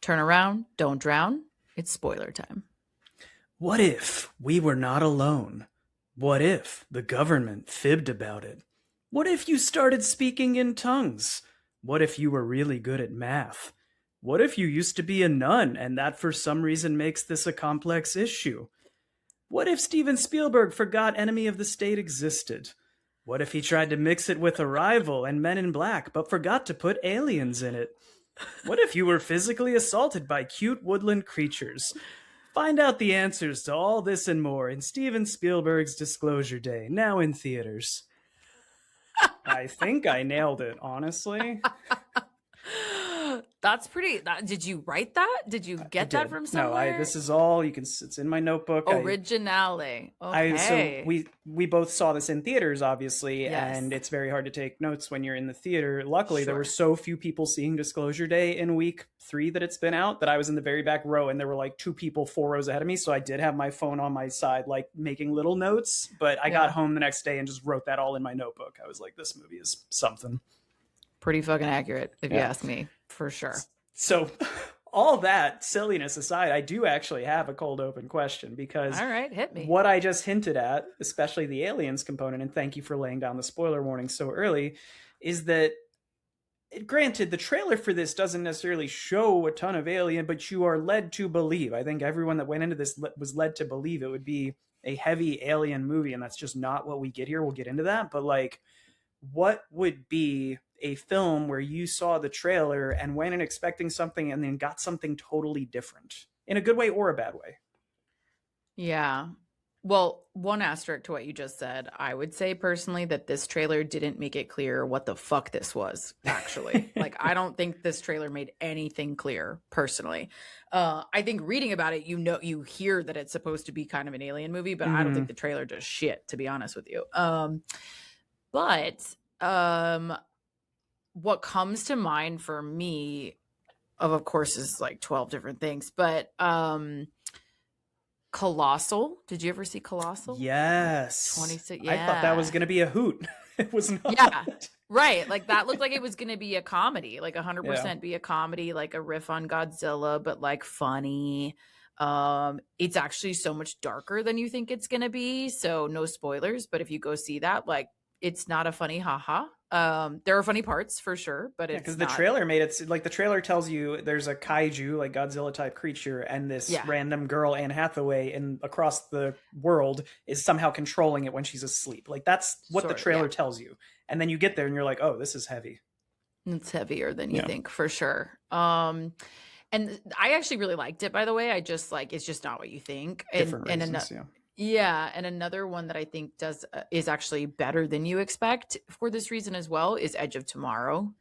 Turn around, don't drown. It's spoiler time. What if we were not alone? What if the government fibbed about it? What if you started speaking in tongues? What if you were really good at math? What if you used to be a nun and that for some reason makes this a complex issue? What if Steven Spielberg forgot Enemy of the State existed? What if he tried to mix it with Arrival and Men in Black but forgot to put aliens in it? What if you were physically assaulted by cute woodland creatures? Find out the answers to all this and more in Steven Spielberg's Disclosure Day, now in theaters. I think I nailed it, honestly. That's pretty. Did you write that? Did you get that from somewhere? No, this is all you can. It's in my notebook. Originale. Okay. So we both saw this in theaters, obviously, Yes. and it's very hard to take notes when you're in the theater. Luckily, there Sure. were so few people seeing Disclosure Day in week 3 that it's been out that I was in the very back row, and there were like 2 people 4 rows ahead of me. So I did have my phone on my side, like making little notes. But I got home the next day and just wrote that all in my notebook. I was like, this movie is something. Pretty fucking accurate, if you ask me, for sure. So all that silliness aside, I do actually have a cold open question because All right, hit me. what I just hinted at, especially the aliens component, and thank you for laying down the spoiler warning so early, is that granted, the trailer for this doesn't necessarily show a ton of alien, but you are led to believe. I think everyone that went into this was led to believe it would be a heavy alien movie, and that's just not what we get here. We'll get into that, but like, what would be a film where you saw the trailer and went in expecting something and then got something totally different in a good way or a bad way? Yeah. Well, one asterisk to what you just said, I would say personally that this trailer didn't make it clear what the fuck this was, actually. Like, I don't think this trailer made anything clear, personally. I think reading about it, you hear that it's supposed to be kind of an alien movie, but I don't think the trailer does shit, to be honest with you. But what comes to mind for me, of course, is like 12 different things, but Colossal. Did you ever see Colossal? Yes. 26. I thought that was going to be a hoot. It was not. Yeah. Right. Like that looked like it was going to be a comedy, like 100% be a comedy, like a riff on Godzilla, but like funny. It's actually so much darker than you think it's going to be. So no spoilers, but if you go see that, like, it's not a funny haha. There are funny parts for sure, but it's because the trailer made it like the trailer tells you there's a kaiju, like Godzilla type creature, and this random girl, Anne Hathaway, and across the world is somehow controlling it when she's asleep. Like that's what the trailer tells you, and then you get there and you're like, oh, this is heavy. It's heavier than you think, for sure. And I actually really liked it, by the way. I just like, it's just not what you think. Different reasons, and another one that I think is actually better than you expect for this reason as well is Edge of Tomorrow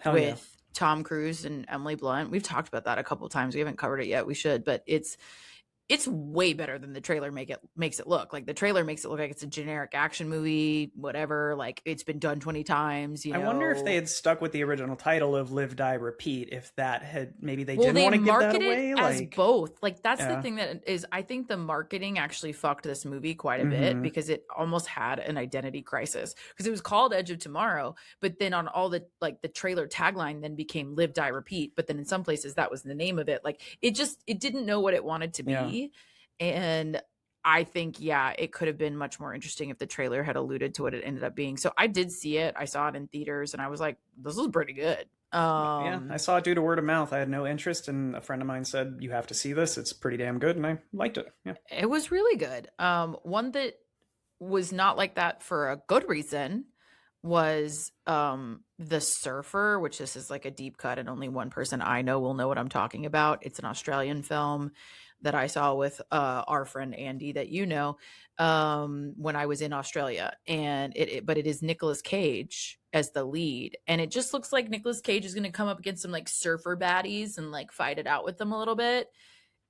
with Tom Cruise and Emily Blunt. We've talked about that a couple of times. We haven't covered it yet. We should, but it's way better than the trailer makes it look. Like the trailer makes it look like it's a generic action movie, whatever. Like it's been done 20 times. I wonder if they had stuck with the original title of Live, Die, Repeat. If that had maybe they didn't want to give that away. As both. Like that's the thing that is. I think the marketing actually fucked this movie quite a bit because it almost had an identity crisis because it was called Edge of Tomorrow, but then on all the the trailer tagline then became Live, Die, Repeat. But then in some places that was the name of it. Like it didn't know what it wanted to be. And I think, it could have been much more interesting if the trailer had alluded to what it ended up being. So I did see it. I saw it in theaters and I was like, this is pretty good. I saw it due to word of mouth. I had no interest, and a friend of mine said, you have to see this. It's pretty damn good. And I liked it. Yeah, it was really good. One that was not like that for a good reason was The Surfer, which this is like a deep cut and only one person I know will know what I'm talking about. It's an Australian film that I saw with our friend Andy that when I was in Australia, and but it is Nicolas Cage as the lead, and it just looks like Nicolas Cage is going to come up against some like surfer baddies and like fight it out with them a little bit.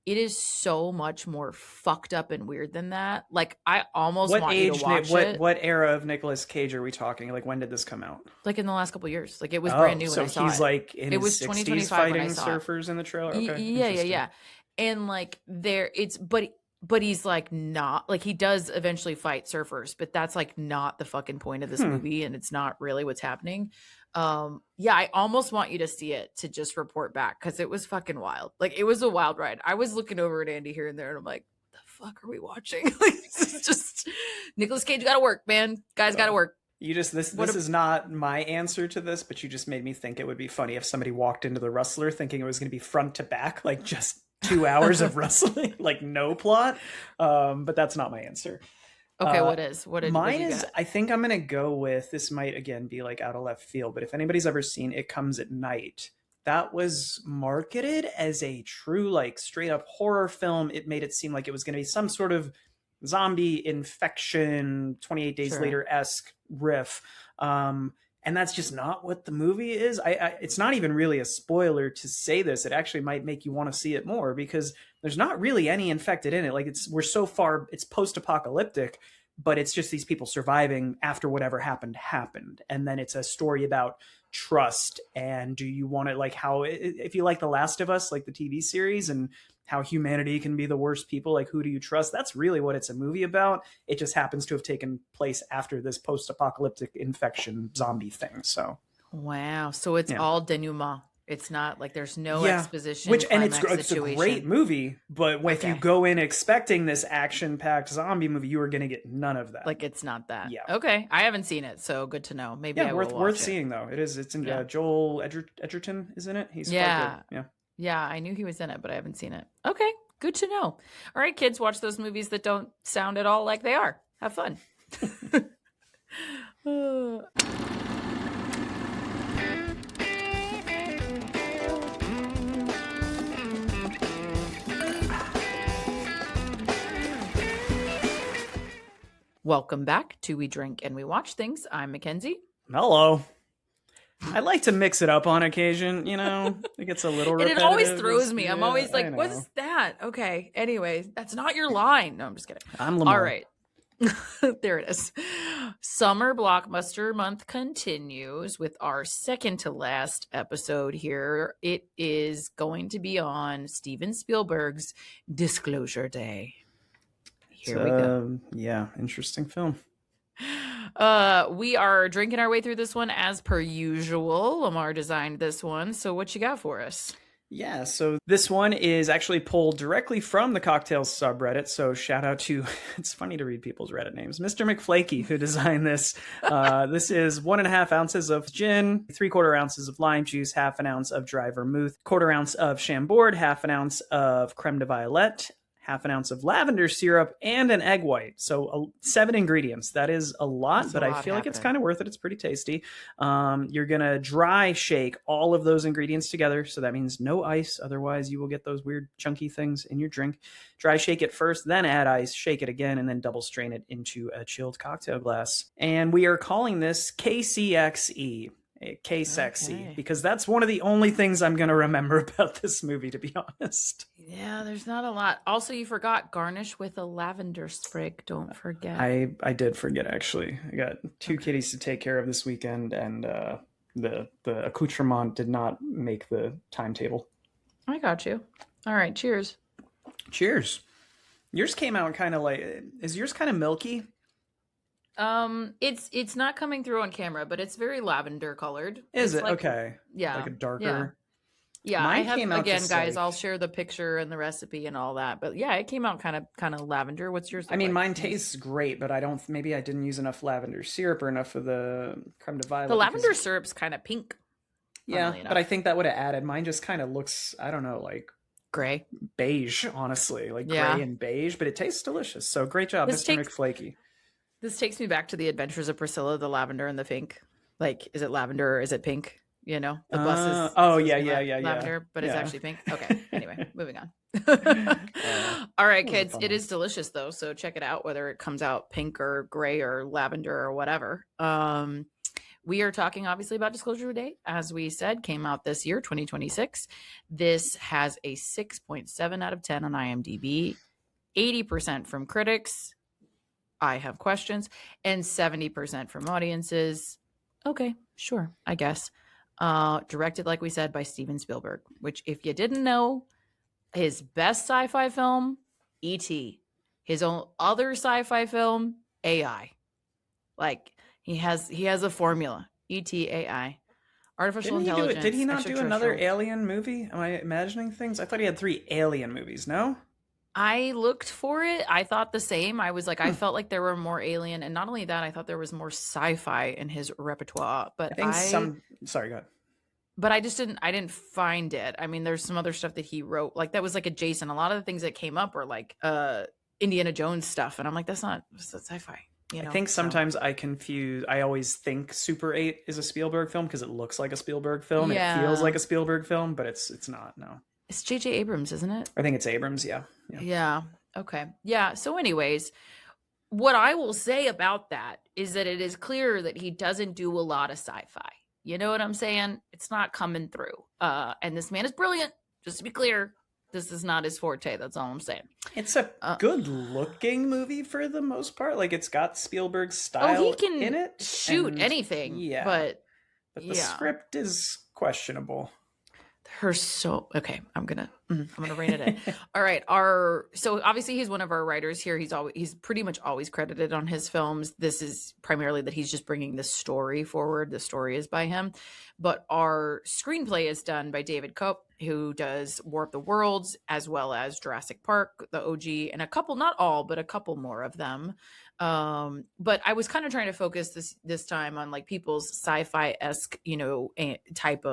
It is so much more fucked up and weird than that. Like I almost want you to watch it. What era of Nicolas Cage are we talking? Like when did this come out? Like in the last couple of years. Like it was brand new when I saw it. So he's like in his 60s fighting surfers in the trailer. Okay, yeah. And like but but he's like not like, he does eventually fight surfers, but that's like not the fucking point of this movie, and it's not really what's happening. Yeah, I almost want you to see it to just report back, because it was fucking wild. Like, it was a wild ride. I was looking over at Andy here and there, and I'm like, the fuck are we watching? Like, this is just Nicolas Cage gotta work, man. Guys gotta work. You just this is not my answer to this, but you just made me think it would be funny if somebody walked into The Rustler thinking it was going to be front to back, like just 2 hours of wrestling, like no plot. But that's not my answer. Okay, what did mine you is get? I think I'm gonna go with, this might again be like out of left field, but if anybody's ever seen It Comes at Night, that was marketed as a true like straight up horror film. It made it seem like it was going to be some sort of zombie infection 28 Days Sure. Later-esque riff. And that's just not what the movie is. It's not even really a spoiler to say this. It actually might make you want to see it more, because there's not really any infected in it. Like, we're so far, it's post-apocalyptic, but it's just these people surviving after whatever happened. And then it's a story about trust. And do you want to, like, how, if you like The Last of Us, like the TV series, and how humanity can be the worst people, like, who do you trust? That's really what it's a movie about. It just happens to have taken place after this post-apocalyptic infection zombie thing. So Wow. So it's all denouement. It's not like there's no exposition. And it's situation. a great movie, but if you go in expecting this action-packed zombie movie, you are going to get none of that. Like, it's not that. Yeah. Okay. I haven't seen it, so good to know. Maybe I will watch worth it. seeing though. It's in Joel Edgerton is in it. He's quite good. Yeah, I knew he was in it, but I haven't seen it. Okay, good to know. All right, kids, watch those movies that don't sound at all like they are. Have fun. Welcome back to We Drink and We Watch Things. I'm Mackenzie. Hello. I like to mix it up on occasion, you know. It gets a little repetitive. And it always throws me. I'm always like, what's that? Okay. Anyway, that's not your line. No, I'm just kidding. I'm Lemar. All right. There it is. Summer blockbuster month continues with our second to last episode here. It is going to be on Steven Spielberg's Disclosure Day. Here we go. Yeah, interesting film. We are drinking our way through this one as per usual. Lemar designed this one. So what you got for us? Yeah, so this one is actually pulled directly from the Cocktails subreddit. So shout out to, it's funny to read people's Reddit names, Mr. McFlakey, who designed this. This is 1.5 ounces of gin, 3/4 ounces of lime juice, 1/2 ounce of dry vermouth, 1/4 ounce of Chambord, 1/2 ounce of creme de violette, 1/2 ounce of lavender syrup, and an egg white. So 7 ingredients. That is a lot, but I feel like it's kind of worth it. It's pretty tasty. You're going to dry shake all of those ingredients together. So that means no ice. Otherwise, you will get those weird chunky things in your drink. Dry shake it first, then add ice, shake it again, and then double strain it into a chilled cocktail glass. And we are calling this KCXE. KCXE, because that's one of the only things I'm going to remember about this movie, to be honest. Yeah, there's not a lot. Also, you forgot garnish with a lavender sprig. Don't forget. I did forget, actually. I got 2 kitties to take care of this weekend, and the accoutrement did not make the timetable. I got you. All right, cheers. Cheers. Yours came out kind of like, is yours kind of milky? It's not coming through on camera, but it's very lavender colored. Is it's it? like, Okay. Yeah. Like a darker. Yeah. Mine I have, came out again, just guys, like, I'll share the picture and the recipe and all that. But yeah, it came out kind of lavender. What's yours? I mean, mine tastes great, but maybe I didn't use enough lavender syrup or enough of the creme de violette. The lavender syrup's kind of pink. Yeah, but I think that would have added. Mine just kind of looks, I don't know, like gray, beige, honestly, like gray and beige, but it tastes delicious. So great job, Mr. McFlakey. This takes me back to the Adventures of Priscilla, the lavender and the pink. Like, is it lavender or is it pink? You know, the bus is lavender, but it's actually pink. Okay, anyway, moving on. All right, kids, it is delicious though, so check it out, whether it comes out pink or gray or lavender or whatever. We are talking obviously about Disclosure Day, as we said, came out this year, 2026. This has a 6.7 out of 10 on IMDb, 80% from critics. I have questions, and 70% from audiences. Okay, sure, I guess. Directed, like we said, by Steven Spielberg, which, if you didn't know, his best sci-fi film, E.T. His own other sci-fi film, AI. Like he has a formula. ETAI. Artificial Didn't he do it? intelligence. Did he not do another extraterrestrial. Alien movie? Am I imagining things? I thought he had 3 Alien movies. No. I looked for it. I thought the same. I was like, I Hmm. felt like there were more alien, and not only that, I thought there was more sci-fi in his repertoire. I think some. Sorry, go ahead. But I just didn't. I didn't find it. I mean, there's some other stuff that he wrote, like that was like adjacent. A lot of the things that came up were like Indiana Jones stuff, and I'm like, that's not sci-fi. You know? I think sometimes I always think Super 8 is a Spielberg film because it looks like a Spielberg film and it feels like a Spielberg film, but it's not. No. It's J.J. Abrams, isn't it? I think it's Abrams. Yeah. Yeah. Okay. Yeah. So, anyways, what I will say about that is that it is clear that he doesn't do a lot of sci-fi. You know what I'm saying? It's not coming through. And this man is brilliant. Just to be clear, this is not his forte. That's all I'm saying. It's a good-looking movie for the most part. Like it's got Spielberg's style he can in it. shoot anything. Yeah. But the script is questionable. Okay, I'm gonna rein it in. All right, so obviously he's one of our writers here. He's pretty much always credited on his films. This is primarily that he's just bringing the story forward. The story is by him, but our screenplay is done by David Koepp, who does War of the Worlds as well as Jurassic Park, the OG, and a couple, not all, but a couple more of them. But I was kind of trying to focus this time on like people's sci-fi-esque, type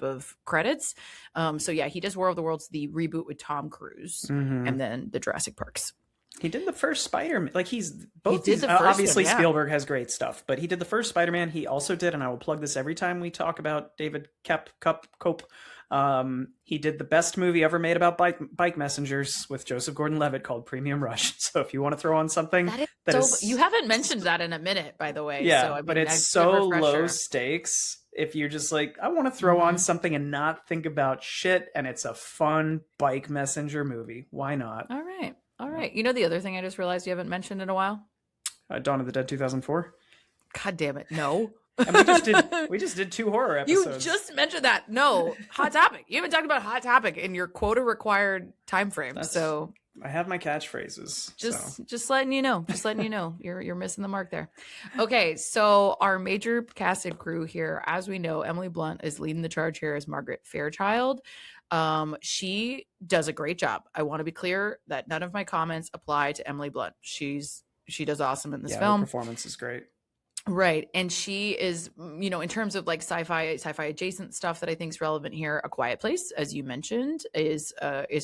of credits. So yeah, he does War of the Worlds, the reboot with Tom Cruise, and then the Jurassic Parks. He did the first Spider-Man. Like obviously Spielberg has great stuff, but he did the first Spider-Man. He also did, and I will plug this every time we talk about David Koepp. He did the best movie ever made about bike messengers with Joseph Gordon-Levitt called Premium Rush. So if you want to throw on something that is you haven't mentioned that in a minute, by the way. Yeah, so, I mean, but it's so low stakes. If you're just like, I want to throw on something and not think about shit, and it's a fun bike messenger movie, why not? All right. You know the other thing I just realized you haven't mentioned in a while? Dawn of the Dead 2004. God damn it, no. And we just did 2 horror episodes. You just mentioned that. No, Hot Topic. You haven't talked about Hot Topic in your quota required time frame. So I have my catchphrases. Just letting you know. Just letting you know. You're missing the mark there. Okay, so our major cast and crew here, as we know, Emily Blunt is leading the charge here as Margaret Fairchild. She does a great job. I want to be clear that none of my comments apply to Emily Blunt. She does awesome in this film. Her performance is great. Right. And she is, in terms of like sci-fi adjacent stuff that I think is relevant here, A Quiet Place, as you mentioned, is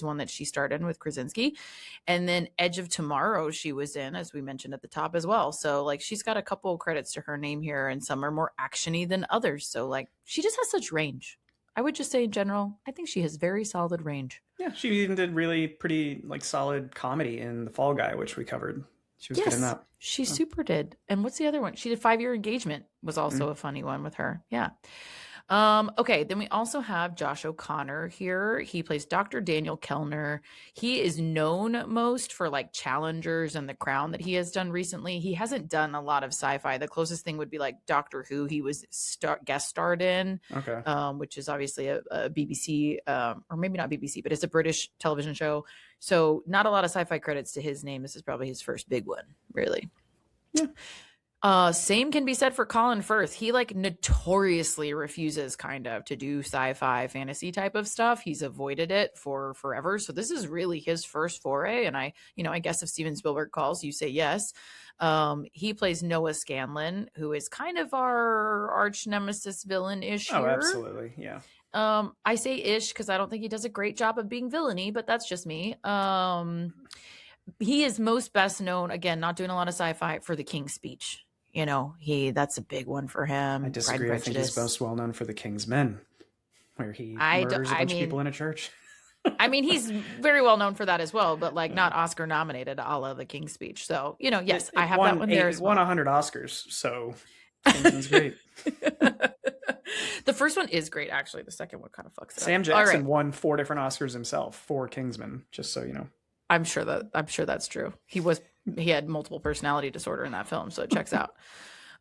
one that she starred in with Krasinski. And then Edge of Tomorrow she was in, as we mentioned at the top as well. So like she's got a couple of credits to her name here, and some are more actiony than others. So like she just has such range. I would just say in general, I think she has very solid range. Yeah, she even did really pretty like solid comedy in The Fall Guy, which we covered. She was good in that. She super did. And what's the other one? She did 5 Year Engagement, was also a funny one with her. Yeah. Okay, then we also have Josh O'Connor here. He plays Dr. Daniel Kellner. He is known most for like Challengers and The Crown that he has done recently. He hasn't done a lot of sci-fi. The closest thing would be like Doctor Who. He was guest starred in, which is obviously a BBC, or maybe not BBC, but it's a British television show. So not a lot of sci-fi credits to his name. This is probably his first big one, really. Yeah. Same can be said for Colin Firth. He like notoriously refuses kind of to do sci-fi fantasy type of stuff. He's avoided it for forever. So this is really his first foray. And I guess if Steven Spielberg calls, you say yes. He plays Noah Scanlon, who is kind of our arch nemesis villain-ish here. Oh, absolutely. Yeah. I say ish because I don't think he does a great job of being villainy, but that's just me. He is most best known, again, not doing a lot of sci-fi, for The King's Speech. That's a big one for him. I disagree. I think he's most well known for The King's Men, where he murders a bunch of people in a church. I mean, he's very well known for that as well, but like not Oscar nominated a la The King's Speech. So, yes, I have that one there as well. It won 100 Oscars, so Kingsman's great. The first one is great, actually. The second one kind of fucks it up. Sam Jackson won 4 different Oscars himself for Kingsman, just so you know. I'm sure that's true. He had multiple personality disorder in that film, so it checks out.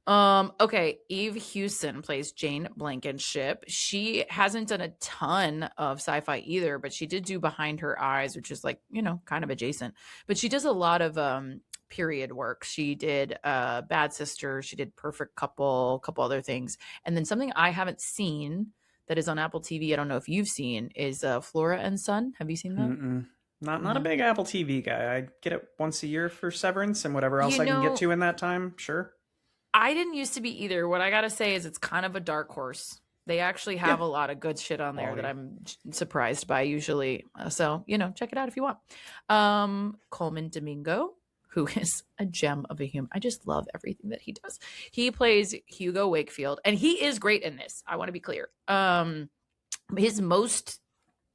Okay, Eve Hewson plays Jane Blankenship. She hasn't done a ton of sci-fi either, but she did do Behind Her Eyes, which is like, kind of adjacent. But she does a lot of period work. She did Bad Sister, she did Perfect Couple, a couple other things. And then something I haven't seen that is on Apple TV, I don't know if you've seen, is Flora and Son. Have you seen that? Mm-mm. Not a No. big Apple TV guy. I get it once a year for Severance and whatever else I can get to in that time. Sure. I didn't used to be either. What I gotta say is it's kind of a dark horse. They actually have a lot of good shit on there that I'm surprised by usually. So, check it out if you want. Coleman Domingo, who is a gem of a human. I just love everything that he does. He plays Hugo Wakefield, and he is great in this. I want to be clear. His most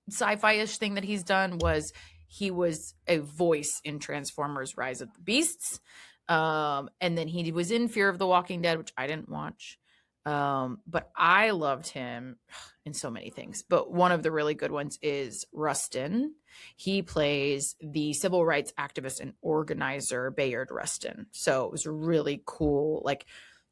sci-fi-ish thing that he's done was he was a voice in Transformers Rise of the Beasts. And then he was in Fear of the Walking Dead, which I didn't watch. But I loved him in so many things. But one of the really good ones is Rustin. He plays the civil rights activist and organizer Bayard Rustin. So it was really cool. Like,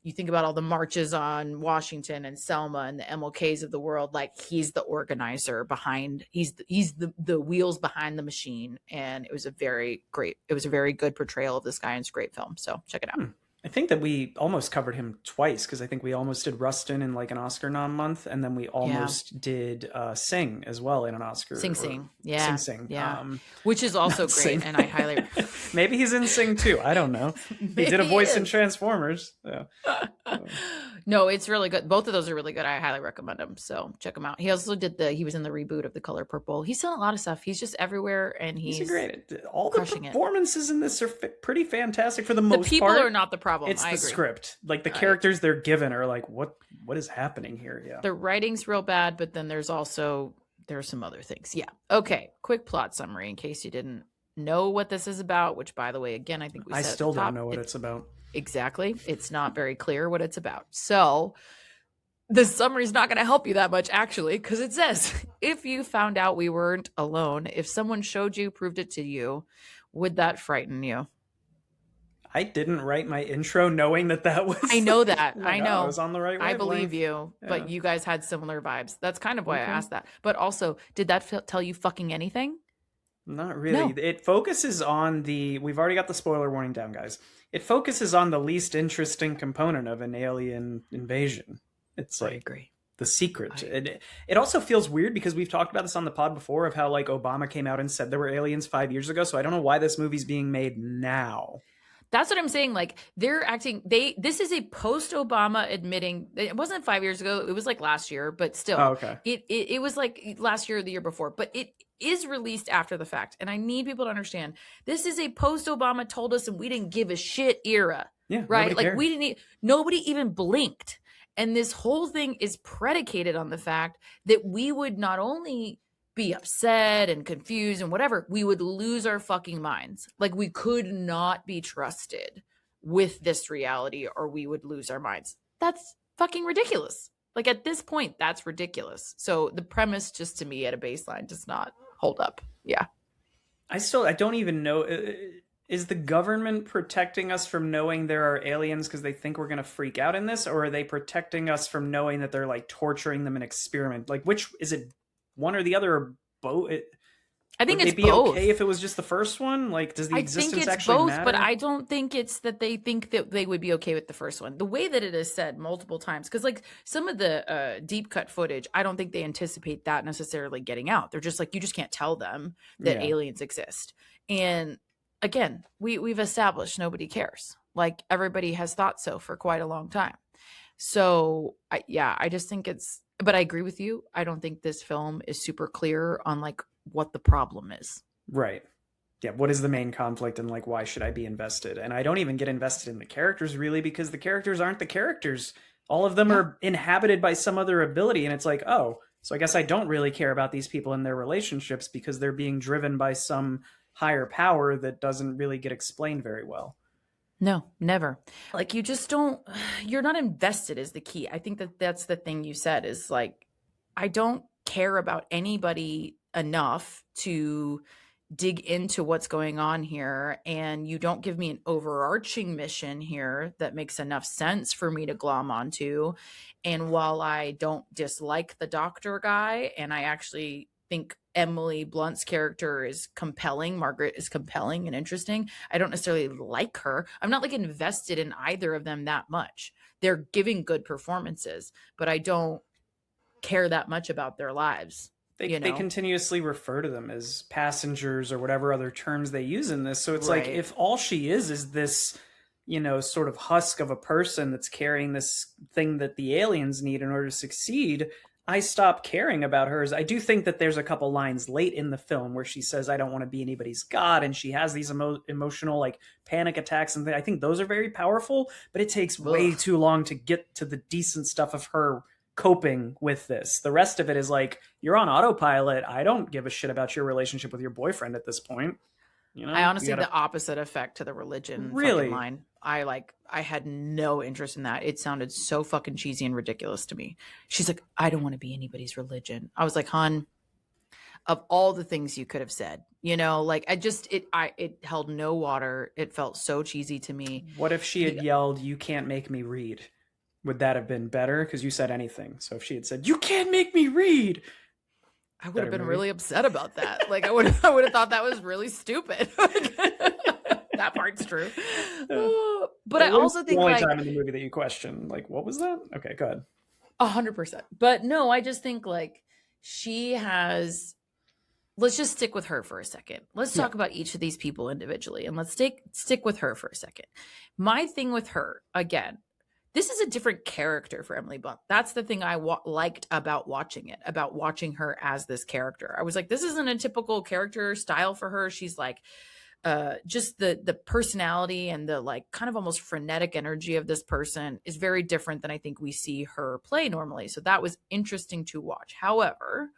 you think about all the marches on Washington and Selma and the MLKs of the world, like he's the organizer behind, he's the wheels behind the machine. And it was a very good portrayal of this guy, and it's a great film. So check it out. I think that we almost covered him twice, because I think we almost did Rustin in like an Oscar nom month, and then we almost did Sing as well in an Oscar. Sing. Yeah. Which is also great, Sing. and I highly maybe he's in Sing too. I don't know. He did a voice in Transformers. Yeah. No, it's really good. Both of those are really good. I highly recommend them. So check him out. He also he was in the reboot of The Color Purple. He's done a lot of stuff. He's just everywhere, and he's great. All the performances in this are pretty fantastic for the most part. The people are not the problem. It's the script. Like the characters they're given are like, what is happening here? Yeah. The writing's real bad, but then there's some other things. Yeah. Okay. Quick plot summary in case you didn't know what this is about, which, by the way, again, I think I still don't know what it's about. Exactly. It's not very clear what it's about. So the summary is not going to help you that much, actually, because it says, if you found out we weren't alone, if someone showed you, proved it to you, would that frighten you? I didn't write my intro knowing that was... I know that. I know. I was on the right wavelength. I believe you, but you guys had similar vibes. That's kind of why I asked that. But also, did that tell you fucking anything? Not really. No. It focuses on we've already got the spoiler warning down, guys. It focuses on the least interesting component of an alien invasion. It's like the secret. It also feels weird because we've talked about this on the pod before of how like Obama came out and said there were aliens 5 years ago. So I don't know why this movie's being made now. That's what I'm saying. Like, they're acting, this is a post-Obama admitting, it wasn't 5 years ago, it was like last year, but still. Oh, okay. It was like last year or the year before, but it is released after the fact. And I need people to understand, this is a post-Obama told us and we didn't give a shit era. Yeah. Right? Like, nobody even blinked. And this whole thing is predicated on the fact that we would not only be upset and confused and whatever, we would lose our fucking minds. Like, we could not be trusted with this reality or we would lose our minds. That's fucking ridiculous. Like, at this point, that's ridiculous. So the premise, just to me at a baseline, does not hold up. Yeah. I don't even know. Is the government protecting us from knowing there are aliens because they think we're going to freak out in this? Or are they protecting us from knowing that they're like torturing them in experiment? Like, which is it? One or the other, or both? I think it's both. Would it be okay if it was just the first one? Like, does the existence actually matter? But I don't think it's that they think that they would be okay with the first one. The way that it is said multiple times, because like some of the deep cut footage, I don't think they anticipate that necessarily getting out. They're just like, you just can't tell them that aliens exist. And again, we've established nobody cares. Like, everybody has thought so for quite a long time. So I just think but I agree with you. I don't think this film is super clear on like what the problem is. Right. Yeah. What is the main conflict and like, why should I be invested? And I don't even get invested in the characters really, because the characters aren't the characters. All of them are inhabited by some other ability. And it's like, oh, so I guess I don't really care about these people and their relationships because they're being driven by some higher power that doesn't really get explained very well. No, never. Like, you're not invested is the key. I think that's the thing you said is like, I don't care about anybody enough to dig into what's going on here, and you don't give me an overarching mission here that makes enough sense for me to glom onto. And while I don't dislike the doctor guy, and I actually think Emily Blunt's character is compelling, Margaret is compelling and interesting, I don't necessarily like her. I'm not like invested in either of them that much. They're giving good performances, but I don't care that much about their lives. They continuously refer to them as passengers or whatever other terms they use in this. So it's like, if all she is this, sort of husk of a person that's carrying this thing that the aliens need in order to succeed, I stop caring about hers. I do think that there's a couple lines late in the film where she says, I don't want to be anybody's god. And she has these emotional like panic attacks and things. I think those are very powerful, but it takes way too long to get to the decent stuff of her coping with this. The rest of it is like, you're on autopilot. I don't give a shit about your relationship with your boyfriend at this point. I honestly, the opposite effect to the religion really line. I had no interest in that. It sounded so fucking cheesy and ridiculous to me. She's like, I don't want to be anybody's religion. I was like, hon, of all the things you could have said, it held no water. It felt so cheesy to me. What if she had yelled, you can't make me read? Would that have been better? Because you said anything. So if she had said, you can't make me read, I would have been really upset about that. Like I would have thought that was really stupid. That part's true. But I also think the only time in the movie that you question, like, what was that? Okay, go ahead. 100%. But no, I just think like let's just stick with her for a second. Let's talk about each of these people individually, and let's stick with her for a second. My thing with her, again, this is a different character for Emily Blunt. That's the thing I liked about watching it, about watching her as this character. I was like, this isn't a typical character style for her. She's like, just the personality and the like kind of almost frenetic energy of this person is very different than I think we see her play normally. So that was interesting to watch. However,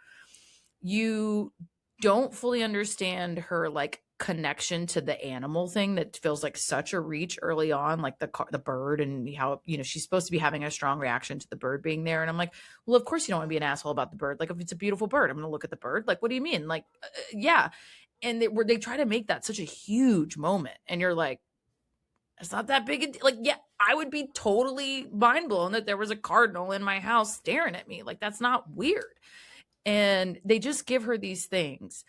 you don't fully understand her like connection to the animal thing that feels like such a reach early on, like the bird, and how she's supposed to be having a strong reaction to the bird being there. And I'm like, well, of course you don't want to be an asshole about the bird. Like, if it's a beautiful bird, I'm gonna look at the bird. Like, what do you mean? Like, yeah. And they try to make that such a huge moment, and you're like, it's not that big. Like, yeah, I would be totally mind blown that there was a cardinal in my house staring at me. Like, that's not weird. And they just give her these things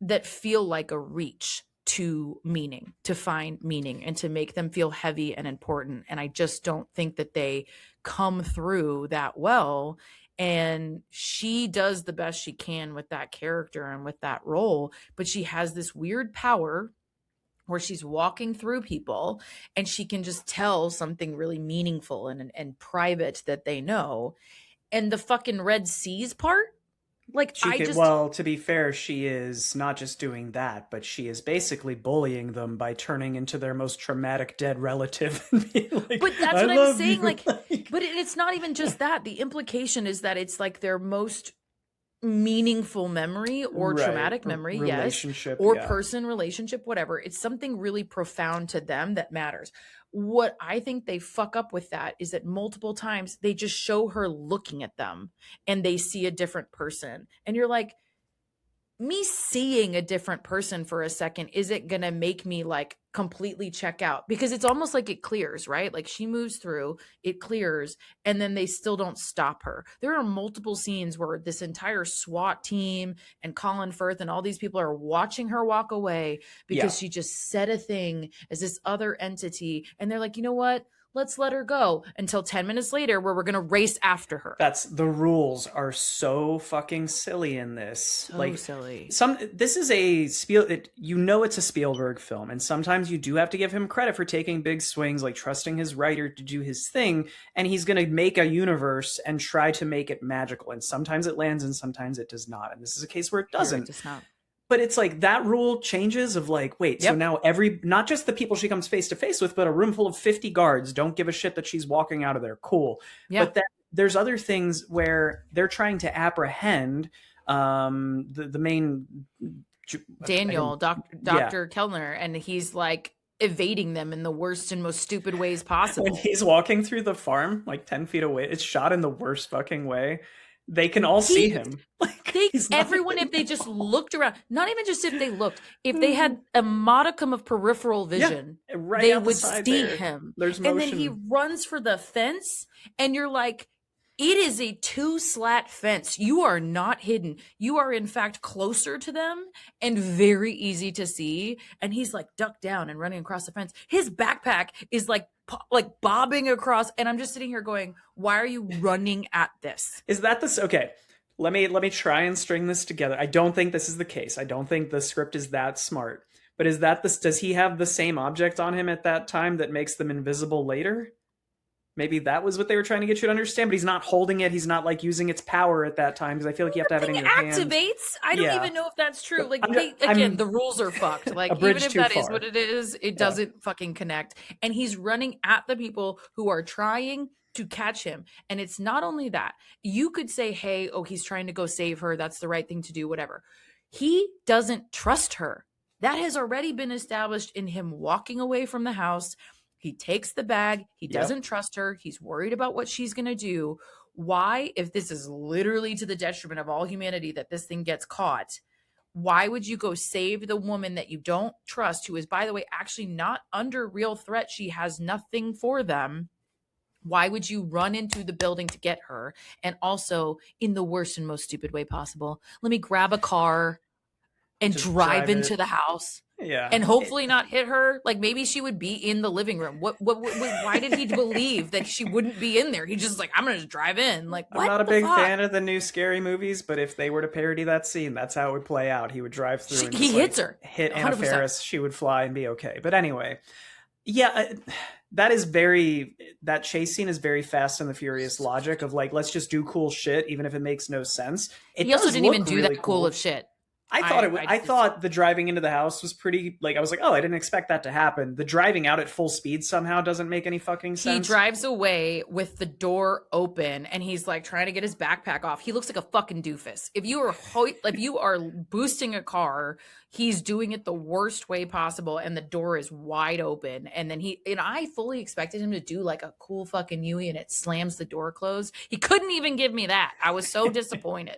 that feel like a reach to meaning, to find meaning, and to make them feel heavy and important. And I just don't think that they come through that well. And she does the best she can with that character and with that role, but she has this weird power where she's walking through people and she can just tell something really meaningful and private that they know. And the fucking Red Seas part, like, well, to be fair, she is not just doing that, but she is basically bullying them by turning into their most traumatic dead relative. And being like, but that's what I'm saying. You. Like, but it's not even just that. The implication is that it's like their most meaningful memory or traumatic memory, relationship, or person, relationship, whatever. It's something really profound to them that matters. What I think they fuck up with that is that multiple times they just show her looking at them and they see a different person. And you're like, me seeing a different person for a second isn't going to make me like completely check out, because it's almost like it clears, right? Like she moves through, it clears, and then they still don't stop her. There are multiple scenes where this entire SWAT team and Colin Firth and all these people are watching her walk away because she just said a thing as this other entity. And they're like, you know what? Let's let her go until 10 minutes later where we're going to race after her. The rules are so fucking silly in this. So like silly. This is it's a Spielberg film, and sometimes you do have to give him credit for taking big swings, like trusting his writer to do his thing, and he's going to make a universe and try to make it magical. And sometimes it lands and sometimes it does not. And this is a case where it doesn't. It does not. But it's like that rule changes of like, wait, so now not just the people she comes face to face with, but a room full of 50 guards don't give a shit that she's walking out of there. Cool. Yeah. But there's other things where they're trying to apprehend the main Daniel, Dr. Kellner, and he's like evading them in the worst and most stupid ways possible. When he's walking through the farm, like 10 feet away, it's shot in the worst fucking way. They can all see him. Like, everyone, if they just looked around, not even just if they looked, if they had a modicum of peripheral vision, right they out the would side see there. him. There's And then motion. he runs for the fence, and you're like, it is a 2-slat fence. You are not hidden. You are, in fact, closer to them and very easy to see. And he's like ducked down and running across the fence. His backpack is like bobbing across. And I'm just sitting here going, why are you running at this? Is that this? Okay. Let me try and string this together. I don't think this is the case. I don't think the script is that smart. But is that this? Does he have the same object on him at that time that makes them invisible later? Maybe that was what they were trying to get you to understand, but he's not holding it. He's not like using its power at that time, because I feel like you have to have it in your hand. Activates. I don't even know if that's true. Like, the rules are fucked. Like, even if that is what it is, it doesn't fucking connect. And he's running at the people who are trying to catch him. And it's not only that. You could say, hey, oh, he's trying to go save her. That's the right thing to do, whatever. He doesn't trust her. That has already been established in him walking away from the house. He takes the bag. He doesn't trust her. He's worried about what she's going to do. Why, if this is literally to the detriment of all humanity that this thing gets caught, why would you go save the woman that you don't trust, who is, by the way, actually not under real threat? She has nothing for them. Why would you run into the building to get her? And also, in the worst and most stupid way possible, let me grab a car and drive into the house. Yeah. And hopefully not hit her. Like, maybe she would be in the living room. Why did he believe that she wouldn't be in there? He just like, I'm going to just drive in. Like, what? I'm not a big fan of the new scary movies, but if they were to parody that scene, that's how it would play out. He would drive through and he hits her. Hit Anna 100%. Faris. She would fly and be okay. But anyway, yeah, that chase scene is very Fast and the Furious logic of like, let's just do cool shit, even if it makes no sense. He also didn't even do really that cool of shit. I thought the driving into the house was pretty, like, I was like, oh, I didn't expect that to happen. The driving out at full speed somehow doesn't make any fucking sense. He drives away with the door open and he's like trying to get his backpack off. He looks like a fucking doofus. If you are boosting a car, he's doing it the worst way possible and the door is wide open. And then I fully expected him to do like a cool fucking Yui and it slams the door closed. He couldn't even give me that. I was so disappointed.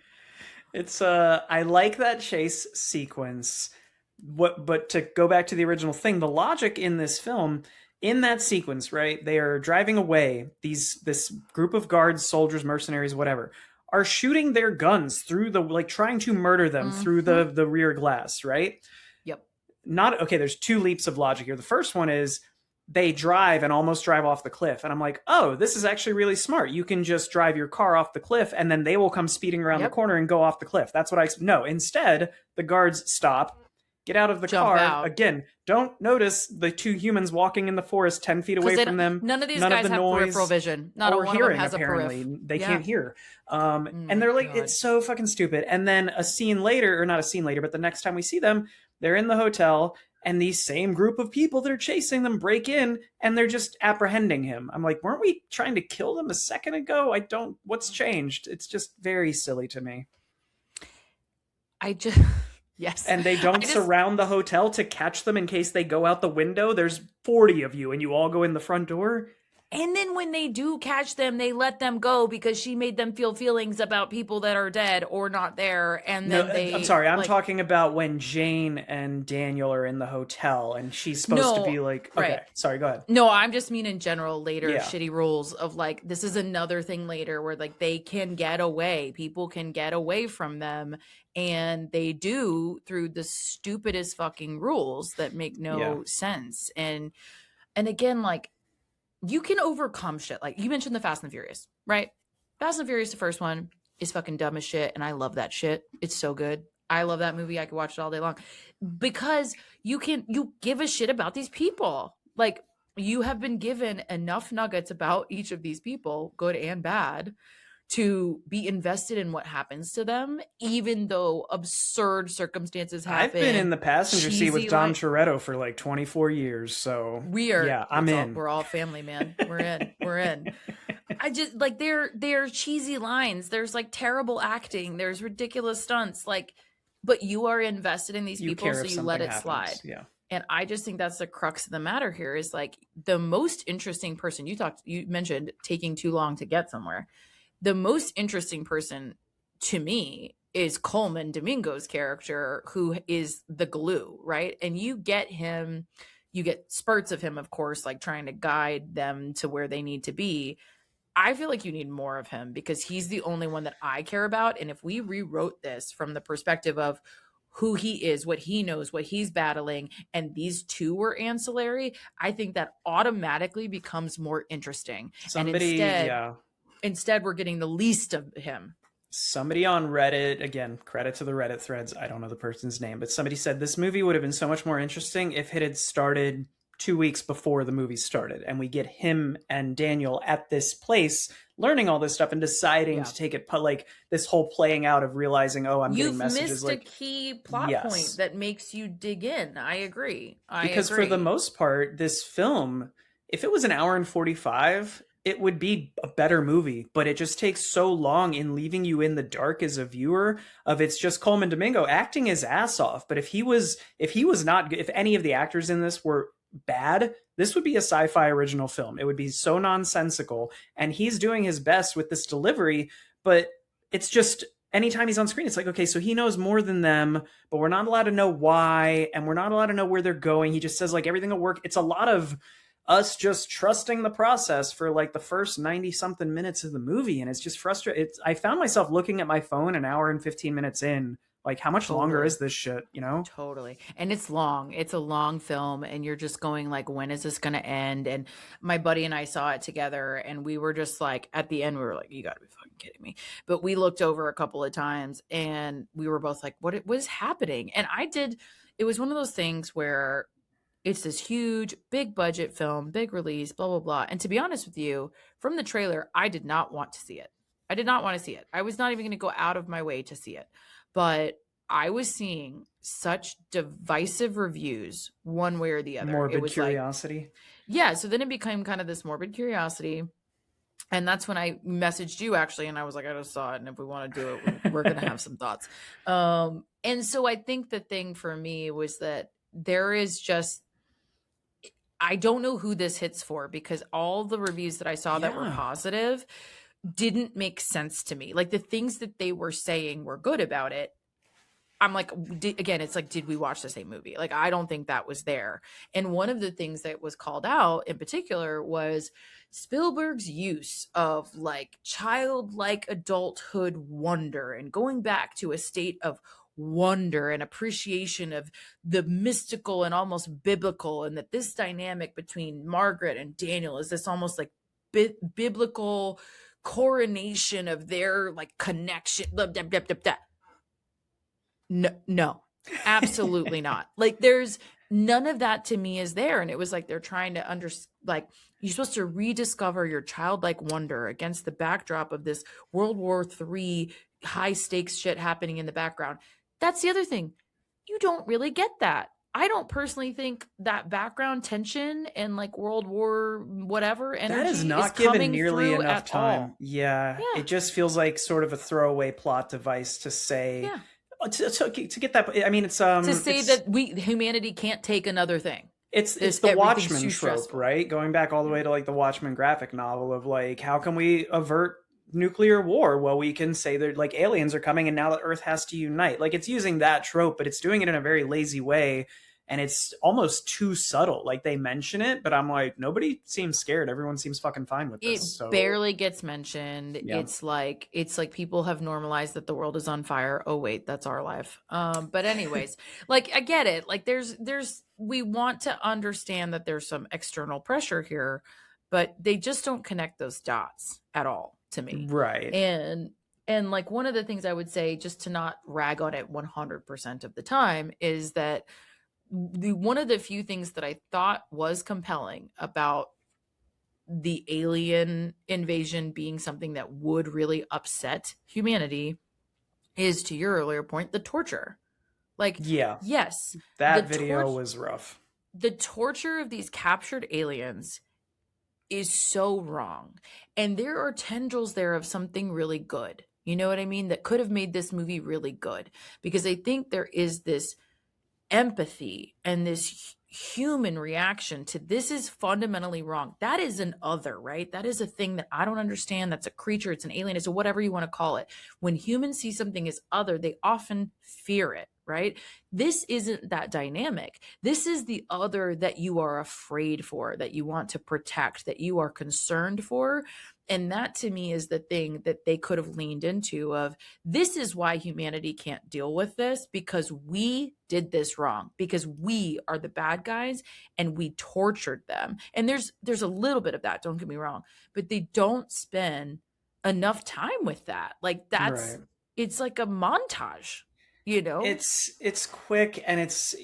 It's I like that chase sequence. But to go back to the original thing, the logic in this film, in that sequence, right? They are driving away. This group of guards, soldiers, mercenaries, whatever, are shooting their guns through trying to murder them through the rear glass, right? Yep. There's two leaps of logic here. The first one is they drive and almost drive off the cliff. And I'm like, oh, this is actually really smart. You can just drive your car off the cliff and then they will come speeding around the corner and go off the cliff. That's what no, instead the guards stop, get out of the car. Out. Again, don't notice the two humans walking in the forest 10 feet away from them. None of these guys have peripheral vision. Not one of them has apparently. A peripheral. They can't hear. And they're like, it's so fucking stupid. And then a scene later, or not a scene later, but the next time we see them, they're in the hotel and these same group of people that are chasing them break in and they're just apprehending him. I'm like, weren't we trying to kill them a second ago? What's changed? It's just very silly to me. Yes. And they don't surround the hotel to catch them in case they go out the window. There's 40 of you and you all go in the front door. And then when they do catch them, they let them go because she made them feel feelings about people that are dead or not there. And then I'm sorry. I'm talking about when Jane and Daniel are in the hotel and she's supposed to be like, okay, right. Sorry, go ahead. No, I'm just mean in general later shitty rules of like, this is another thing later where like they can get away. People can get away from them. And they do through the stupidest fucking rules that make no sense. And again, like, you can overcome shit. Like you mentioned the Fast and the Furious, right? Fast and the Furious, the first one, is fucking dumb as shit. And I love that shit. It's so good. I love that movie. I could watch it all day long because you give a shit about these people. Like you have been given enough nuggets about each of these people, good and bad, to be invested in what happens to them, even though absurd circumstances happen. I've been in the passenger seat with Dom Toretto for like 24 years, so I'm in. We're all family, man. We're in. I just like they're cheesy lines. There's like terrible acting. There's ridiculous stunts. Like, but you are invested in these people, so you let it slide. Yeah. And I just think that's the crux of the matter here. Is like the most interesting person you mentioned taking too long to get somewhere. The most interesting person to me is Coleman Domingo's character, who is the glue, right? And you get him, you get spurts of him, of course, like trying to guide them to where they need to be. I feel like you need more of him because he's the only one that I care about. And if we rewrote this from the perspective of who he is, what he knows, what he's battling, and these two were ancillary, I think that automatically becomes more interesting. Somebody, And instead we're getting the least of him. Somebody on Reddit, again, credit to the Reddit threads, I don't know the person's name, but somebody said this movie would have been so much more interesting if it had started 2 weeks before the movie started, and we get him and Daniel at this place learning all this stuff and deciding to take it, like this whole playing out of realizing, oh, I'm getting messages. You've missed a key plot point that makes you dig in. I agree. Because for the most part, this film, if it was an hour and 45, it would be a better movie, but it just takes so long in leaving you in the dark as a viewer of it's just Coleman Domingo acting his ass off. But if any of the actors in this were bad, this would be a sci-fi original film. It would be so nonsensical, and he's doing his best with this delivery, but it's just anytime he's on screen, it's like, okay, so he knows more than them, but we're not allowed to know why, and we're not allowed to know where they're going. He just says like everything will work. It's a lot of us just trusting the process for like the first 90 something minutes of the movie, and it's just frustrating. I found myself looking at my phone an hour and 15 minutes in, like, how much longer is this shit, you know? Totally. And it's long. It's a long film, and you're just going like, when is this going to end? And my buddy and I saw it together, and we were just like, at the end, we were like, you got to be fucking kidding me. But we looked over a couple of times, and we were both like, what is happening? And it was one of those things where it's this huge, big budget film, big release, blah, blah, blah. And to be honest with you, from the trailer, I did not want to see it. I did not want to see it. I was not even going to go out of my way to see it. But I was seeing such divisive reviews one way or the other. Morbid curiosity. So then it became kind of this morbid curiosity. And that's when I messaged you, actually, and I was like, I just saw it, and if we want to do it, we're going to have some thoughts. And so I think the thing for me was that there is just, I don't know who this hits for, because all the reviews that I saw that were positive didn't make sense to me. Like, the things that they were saying were good about it. I'm like, again, it's like, did we watch the same movie? Like, I don't think that was there. And one of the things that was called out in particular was Spielberg's use of like childlike adulthood wonder and going back to a state of wonder and appreciation of the mystical and almost biblical, and that this dynamic between Margaret and Daniel is this almost like biblical coronation of their like connection. No, absolutely not. Like, there's none of that to me is there. And it was like, they're trying to like, you're supposed to rediscover your childlike wonder against the backdrop of this World War III high stakes shit happening in the background. That's the other thing. You don't really get that. I don't personally think that background tension and like World War whatever energy that is not given nearly enough time. Yeah, it just feels like sort of a throwaway plot device to say to get that. I mean, it's to say that humanity can't take another thing. It's the Watchmen trope, right? Going back all the way to like the Watchmen graphic novel of like, how can we avert nuclear war? Well, we can say that like aliens are coming and now the Earth has to unite. Like, it's using that trope, but it's doing it in a very lazy way. And it's almost too subtle. Like, they mention it, but I'm like, nobody seems scared. Everyone seems fucking fine with this. It barely gets mentioned. Yeah. It's like people have normalized that the world is on fire. Oh wait, that's our life. But anyways, like, I get it. Like, we want to understand that there's some external pressure here, but they just don't connect those dots at all to me. Right. And like, one of the things I would say, just to not rag on it 100% of the time, is that one of the few things that I thought was compelling about the alien invasion being something that would really upset humanity is, to your earlier point, the torture. Like, yes, that video was rough. The torture of these captured aliens is so wrong. And there are tendrils there of something really good. You know what I mean? That could have made this movie really good, because I think there is this empathy and this human reaction to this is fundamentally wrong. That is an other, right? That is a thing that I don't understand. That's a creature. It's an alien. It's a whatever you want to call it. When humans see something as other, they often fear it, right? This isn't that dynamic. This is the other that you are afraid for, that you want to protect, that you are concerned for. And that to me is the thing that they could have leaned into of this is why humanity can't deal with this, because we did this wrong, because we are the bad guys and we tortured them. And there's a little bit of that, don't get me wrong, but they don't spend enough time with that. Like that's, Right. it's like a montage, you know? It's quick, and it's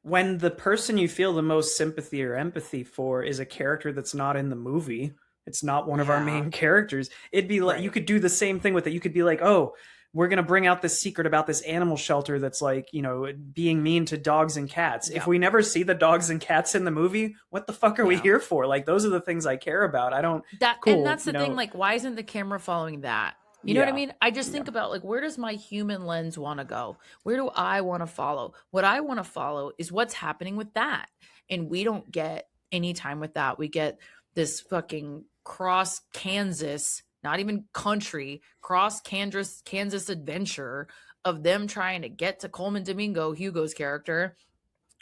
when the person you feel the most sympathy or empathy for is a character that's not in the movie. It's not one of our Yeah. main characters. It'd be like, Right. you could do the same thing with it. You could be like, oh, we're going to bring out this secret about this animal shelter that's like, you know, being mean to dogs and cats. Yeah. If we never see the dogs and cats in the movie, what the fuck are we Yeah. here for? Like, those are the things I care about. I don't, That cool, and that's the you thing, know. like, why isn't the camera following that? You know what I Yeah. mean? I just think Yeah. about like, where does my human lens want to go? Where do I want to follow? What I want to follow is what's happening with that. And we don't get any time with that. We get this fucking cross Kansas, not even country, cross Kansas adventure of them trying to get to Coleman Domingo, Hugo's character,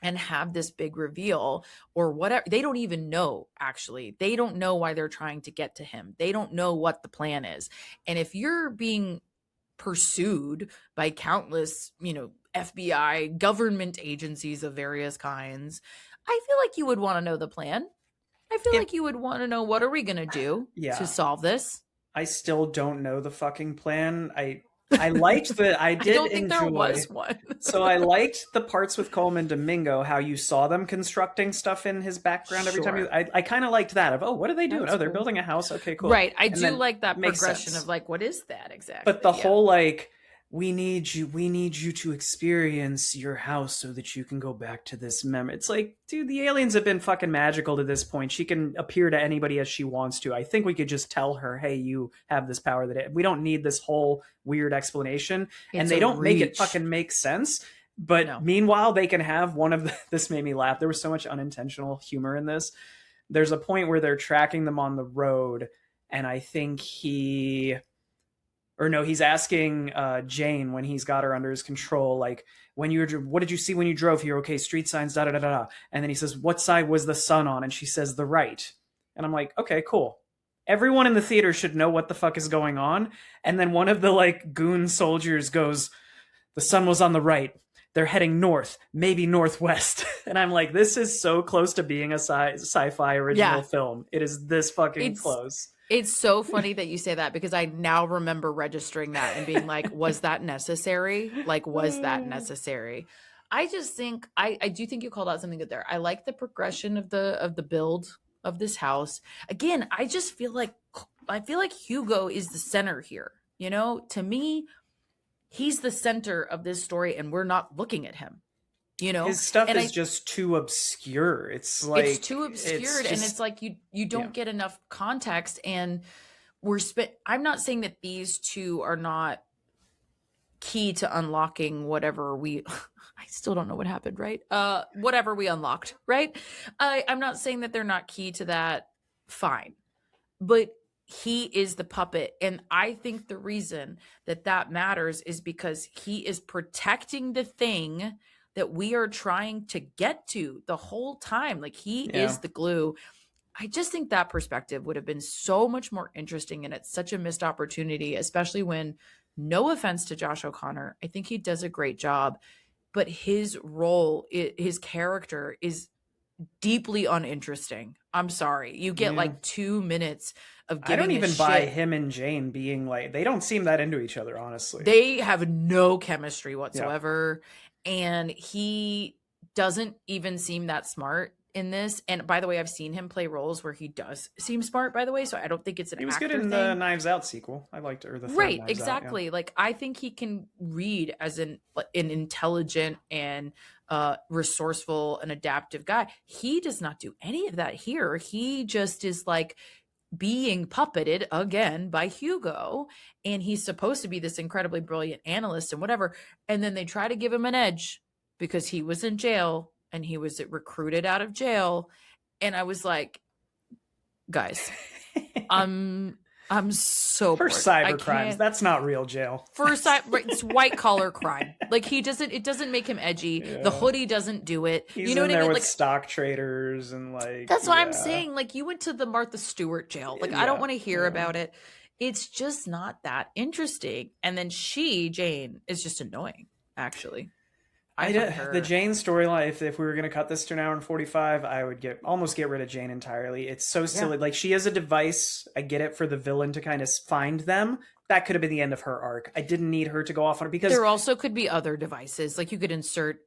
and have this big reveal or whatever. They don't even know, actually. They don't know why they're trying to get to him. They don't know what the plan is. And if you're being pursued by countless, you know, FBI, government agencies of various kinds, I feel like you would want to know the plan. I feel Yeah. like you would want to know, what are we going to do Yeah. to solve this? I still don't know the fucking plan. I liked the, I did I don't think enjoy. there was one. So I liked the parts with Coleman Domingo, how you saw them constructing stuff in his background every time. Sure. I kind of liked that of, oh, what are they doing? That's Oh, they're cool. building a house. Okay, cool. Right. I And do then like that makes progression sense. of like, what is that exactly? But the Yeah. whole like, we need you to experience your house so that you can go back to this memory. It's like, dude, the aliens have been fucking magical to this point. She can appear to anybody as she wants to. I think we could just tell her, hey, you have this power that we don't need this whole weird explanation. And It's they a don't make it reach. fucking make sense. But No. meanwhile, they can have one of this made me laugh. There was so much unintentional humor in this. There's a point where they're tracking them on the road, and I think he's asking Jane when he's got her under his control, like, what did you see when you drove here? Okay, street signs, da da da da. And then he says, what side was the sun on? And she says, the right. And I'm like, okay, cool. Everyone in the theater should know what the fuck is going on. And then one of the like goon soldiers goes, the sun was on the right. They're heading north, maybe northwest. And I'm like, this is so close to being a sci-fi original film. It is this fucking close. It's so funny that you say that, because I now remember registering that and being like, was that necessary? Like, was that necessary? I just think I do think you called out something good there. I like the progression of the build of this house. Again, I feel like Hugo is the center here. You know, to me, he's the center of this story and we're not looking at him. You know, his stuff is just too obscure. It's like it's too obscured, and it's like you don't get enough context. And I'm not saying that these two are not key to unlocking whatever I still don't know what happened, right? Whatever we unlocked, right? I'm not saying that they're not key to that. Fine, but he is the puppet, and I think the reason that matters is because he is protecting the thing that we are trying to get to the whole time. Like, he is the glue. I just think that perspective would have been so much more interesting, and it's such a missed opportunity, especially when, no offense to Josh O'Connor, I think he does a great job, but his role, his character is deeply uninteresting. I'm sorry. You get like 2 minutes of giving I don't even a buy shit. him and Jane being like, they don't seem that into each other, honestly. They have no chemistry whatsoever. And he doesn't even seem that smart in this. And by the way, I've seen him play roles where he does seem smart, by the way. So I don't think it's an He was actor good in thing. the Knives Out sequel. I liked it. Or the third Right, Knives exactly. Out, Like, I think he can read as an intelligent and resourceful and adaptive guy. He does not do any of that here. He just is like being puppeted again by Hugo, and he's supposed to be this incredibly brilliant analyst and whatever. And then they try to give him an edge because he was in jail and he was recruited out of jail. And I was like, guys, I'm so For bored. cyber crimes, that's not real jail. It's white collar crime. Like it doesn't make him edgy. Yeah. The hoodie doesn't do it. He's you know in what I there mean? with Like stock traders and like. that's what I'm saying. Like you went to the Martha Stewart jail. Like I don't want to hear about it. It's just not that interesting. And then Jane, is just annoying, actually. The Jane storyline, if we were going to cut this to an hour and 45, I would almost get rid of Jane entirely. It's so silly. Like she has a device. I get it for the villain to kind of find them. That could have been the end of her arc. I didn't need her to go off on it because there also could be other devices. Like you could insert,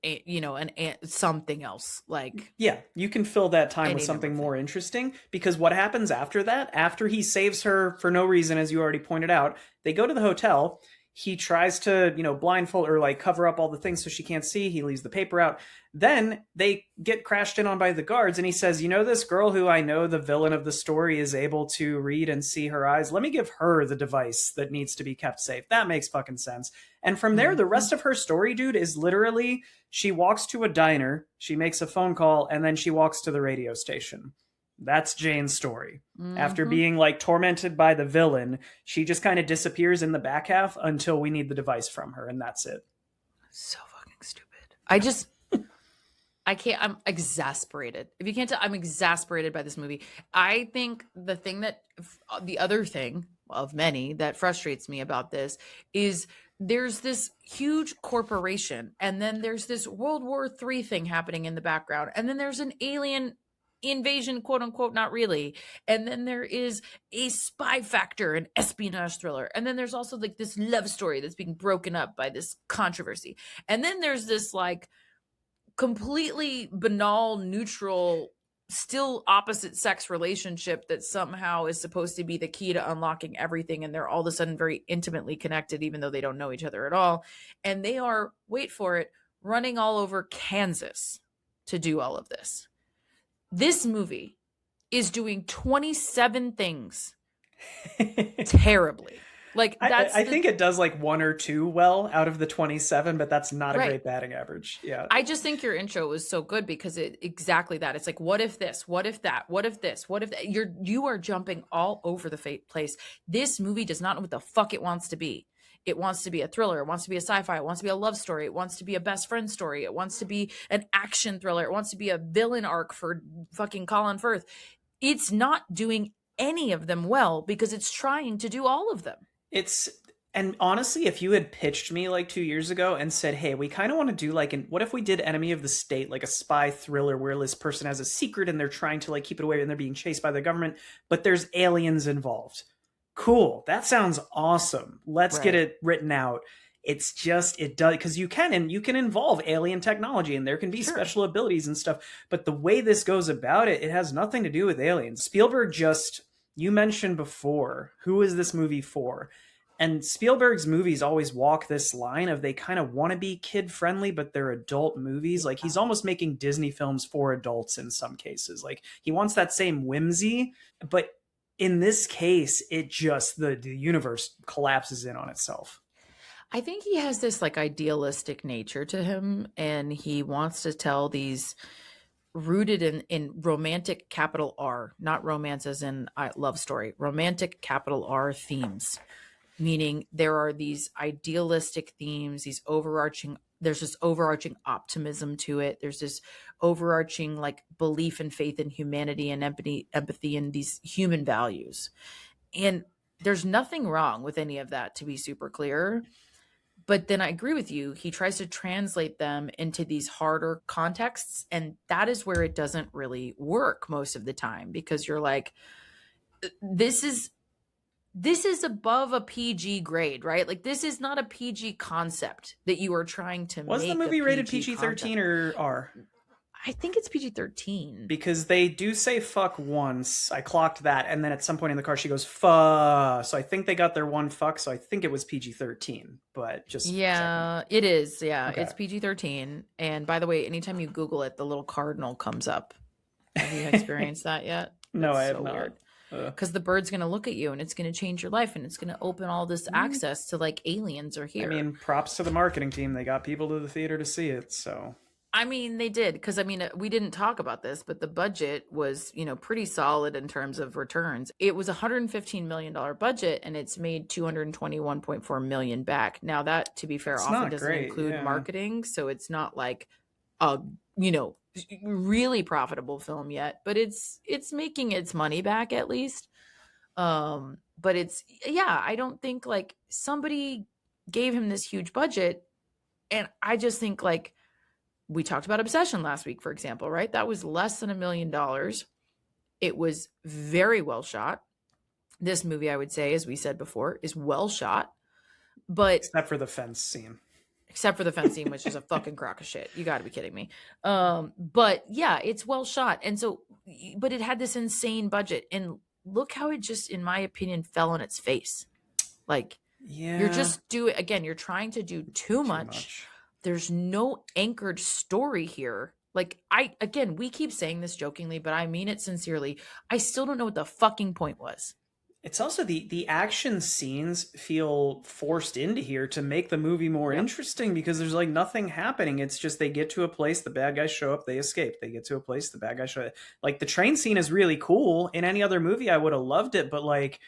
something else. Like you can fill that time with something more interesting. Because what happens after that? After he saves her for no reason, as you already pointed out, they go to the hotel. He tries to, blindfold or like cover up all the things so she can't see. He leaves the paper out. Then they get crashed in on by the guards. And he says, this girl who I know the villain of the story is able to read and see her eyes. Let me give her the device that needs to be kept safe. That makes fucking sense. And from there, the rest of her story, dude, is literally she walks to a diner, she makes a phone call, and then she walks to the radio station. That's Jane's story. After being like tormented by the villain, she just kind of disappears in the back half until we need the device from her, and that's it. So fucking stupid. I can't. I'm exasperated. If you can't tell, I'm exasperated by this movie. I think the other thing of many that frustrates me about this is there's this huge corporation, and then there's this World War III thing happening in the background, and then there's an alien invasion, quote unquote, not really. And then there is a spy factor, an espionage thriller. And then there's also like this love story that's being broken up by this controversy. And then there's this like completely banal, neutral, still opposite sex relationship that somehow is supposed to be the key to unlocking everything. And they're all of a sudden very intimately connected, even though they don't know each other at all. And they are, wait for it, running all over Kansas to do all of this. This movie is doing 27 things terribly. Like I think it does like one or two well out of the 27, but that's not a great batting average. Yeah. I just think your intro was so good because exactly that. It's like, what if this? What if that? What if this? What if that? You are jumping all over the place. This movie does not know what the fuck it wants to be. It wants to be a thriller. It wants to be a sci-fi. It wants to be a love story. It wants to be a best friend story. It wants to be an action thriller. It wants to be a villain arc for fucking Colin Firth. It's not doing any of them well because it's trying to do all of them. And honestly, if you had pitched me like 2 years ago and said, hey, we kind of want to do like, what if we did Enemy of the State, like a spy thriller where this person has a secret and they're trying to like keep it away and they're being chased by the government, but there's aliens involved. Cool. That sounds awesome. Let's get it written out. It's just, it does, because you can involve alien technology and there can be special abilities and stuff. But the way this goes about it, it has nothing to do with aliens. Spielberg you mentioned before, who is this movie for? And Spielberg's movies always walk this line of they kind of want to be kid friendly, but they're adult movies. Like he's almost making Disney films for adults in some cases. Like he wants that same whimsy, but in this case, it just, the universe collapses in on itself. I think he has this like idealistic nature to him, and he wants to tell these rooted in romantic capital R, not romance as in love story, romantic capital R themes, meaning there are these idealistic themes, there's this overarching optimism to it. There's this overarching like belief and faith in humanity and empathy and these human values. And there's nothing wrong with any of that, to be super clear. But then I agree with you. He tries to translate them into these harder contexts. And that is where it doesn't really work most of the time, because you're like, this is above a PG grade, right? Like this is not a PG concept that you are trying to make. Was the movie rated PG-13 or R? I think it's PG-13. Because they do say fuck once. I clocked that. And then at some point in the car, she goes, fuck. So I think they got their one fuck. So I think it was PG-13. But just... Yeah, it is. Yeah, okay. It's PG-13. And by the way, anytime you Google it, the little cardinal comes up. Have you experienced that yet? No, I have not. Because the bird's going to look at you and it's going to change your life and it's going to open all this access to like aliens are here. I mean, props to the marketing team. They got people to the theater to see it. So I mean, they did, because I mean, we didn't talk about this, but the budget was, pretty solid in terms of returns. It was a $115 million budget, and it's made 221.4 million back. Now that, to be fair, It's often not doesn't great, include yeah. marketing, so it's not like a, you know, really profitable film yet, but it's making its money back at least. But I don't think like somebody gave him this huge budget, and I just think like we talked about Obsession last week, for example, right? That was less than $1 million. It was very well shot. This movie, I would say, as we said before, is well shot, but Except for the fence scene. except for the fence scene, which is a fucking crock of shit. You got to be kidding me. But yeah, it's well shot, and so, but it had this insane budget, and look how it just, in my opinion, fell on its face. Like, Yeah. you're just you're trying to do too much. There's no anchored story here. Like, we keep saying this jokingly, but I mean it sincerely. I still don't know what the fucking point was. It's also the action scenes feel forced into here to make the movie more interesting, because there's like nothing happening. It's just they get to a place, the bad guys show up, they escape. They get to a place, the bad guys show up. Like, the train scene is really cool. In any other movie, I would have loved it, but like,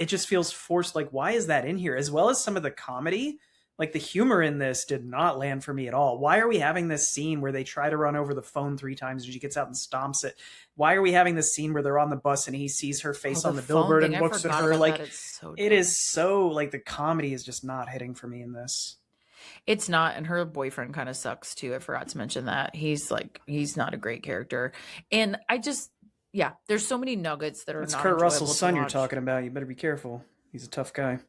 it just feels forced. Like, why is that in here? As well as some of the comedy. Like, the humor in this did not land for me at all. Why are we having this scene where they try to run over the phone 3 times and she gets out and stomps it? Why are we having this scene where they're on the bus and he sees her face on the billboard and looks at her? Like, it is so, like, the comedy is just not hitting for me in this. It's not, and her boyfriend kind of sucks too. I forgot to mention that. He's not a great character. And I just, there's so many nuggets that are It's not Kurt Russell's son watch. you're talking about. You better be careful. He's a tough guy.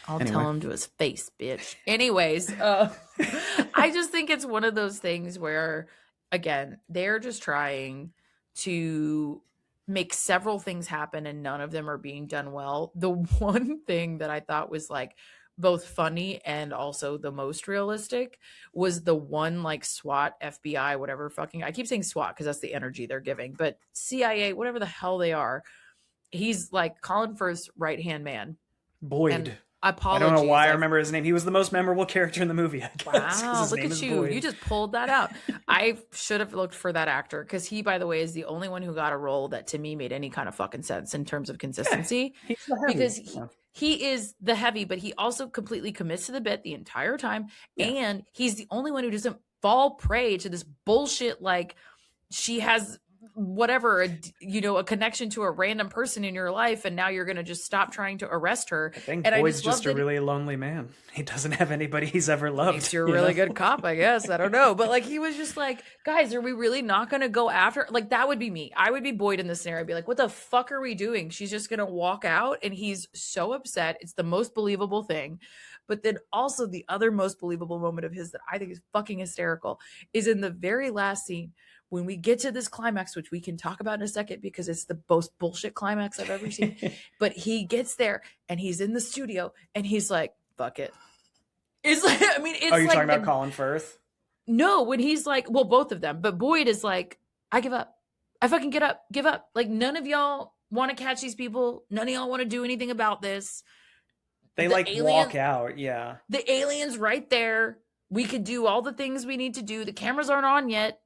I'll tell him to his face, bitch. Anyways, I just think it's one of those things where, again, they're just trying to make several things happen and none of them are being done well. The one thing that I thought was like both funny and also the most realistic was the one like SWAT, FBI, whatever fucking, I keep saying SWAT because that's the energy they're giving, but CIA, whatever the hell they are. He's like Colin Firth's right-hand man. Boyd. I don't know why I remember his name. He was the most memorable character in the movie, I guess. Wow, look at you. You just pulled that out. I should have looked for that actor, because he, by the way, is the only one who got a role that to me made any kind of fucking sense in terms of consistency. He's the heavy. Because he is the heavy, but he also completely commits to the bit the entire time. Yeah. And he's the only one who doesn't fall prey to this bullshit like she has whatever, a connection to a random person in your life, and now you're going to just stop trying to arrest her. I think Boyd's just a really lonely man. He doesn't have anybody he's ever loved. Makes you a really good cop, I guess. I don't know. But like, he was just like, guys, are we really not going to go after? Like, that would be me. I would be Boyd in this scenario. I'd be like, what the fuck are we doing? She's just going to walk out, and he's so upset. It's the most believable thing. But then also the other most believable moment of his that I think is fucking hysterical is in the very last scene, when we get to this climax, which we can talk about in a second because it's the most bullshit climax I've ever seen. But he gets there and he's in the studio and he's like, fuck it. It's like, I mean, it's Are you like talking about Colin Firth? No, when he's like, well, both of them. But Boyd is like, I give up. I fucking give up. Like, none of y'all want to catch these people. None of y'all want to do anything about this. They walk out. Yeah. The alien's right there. We could do all the things we need to do. The cameras aren't on yet.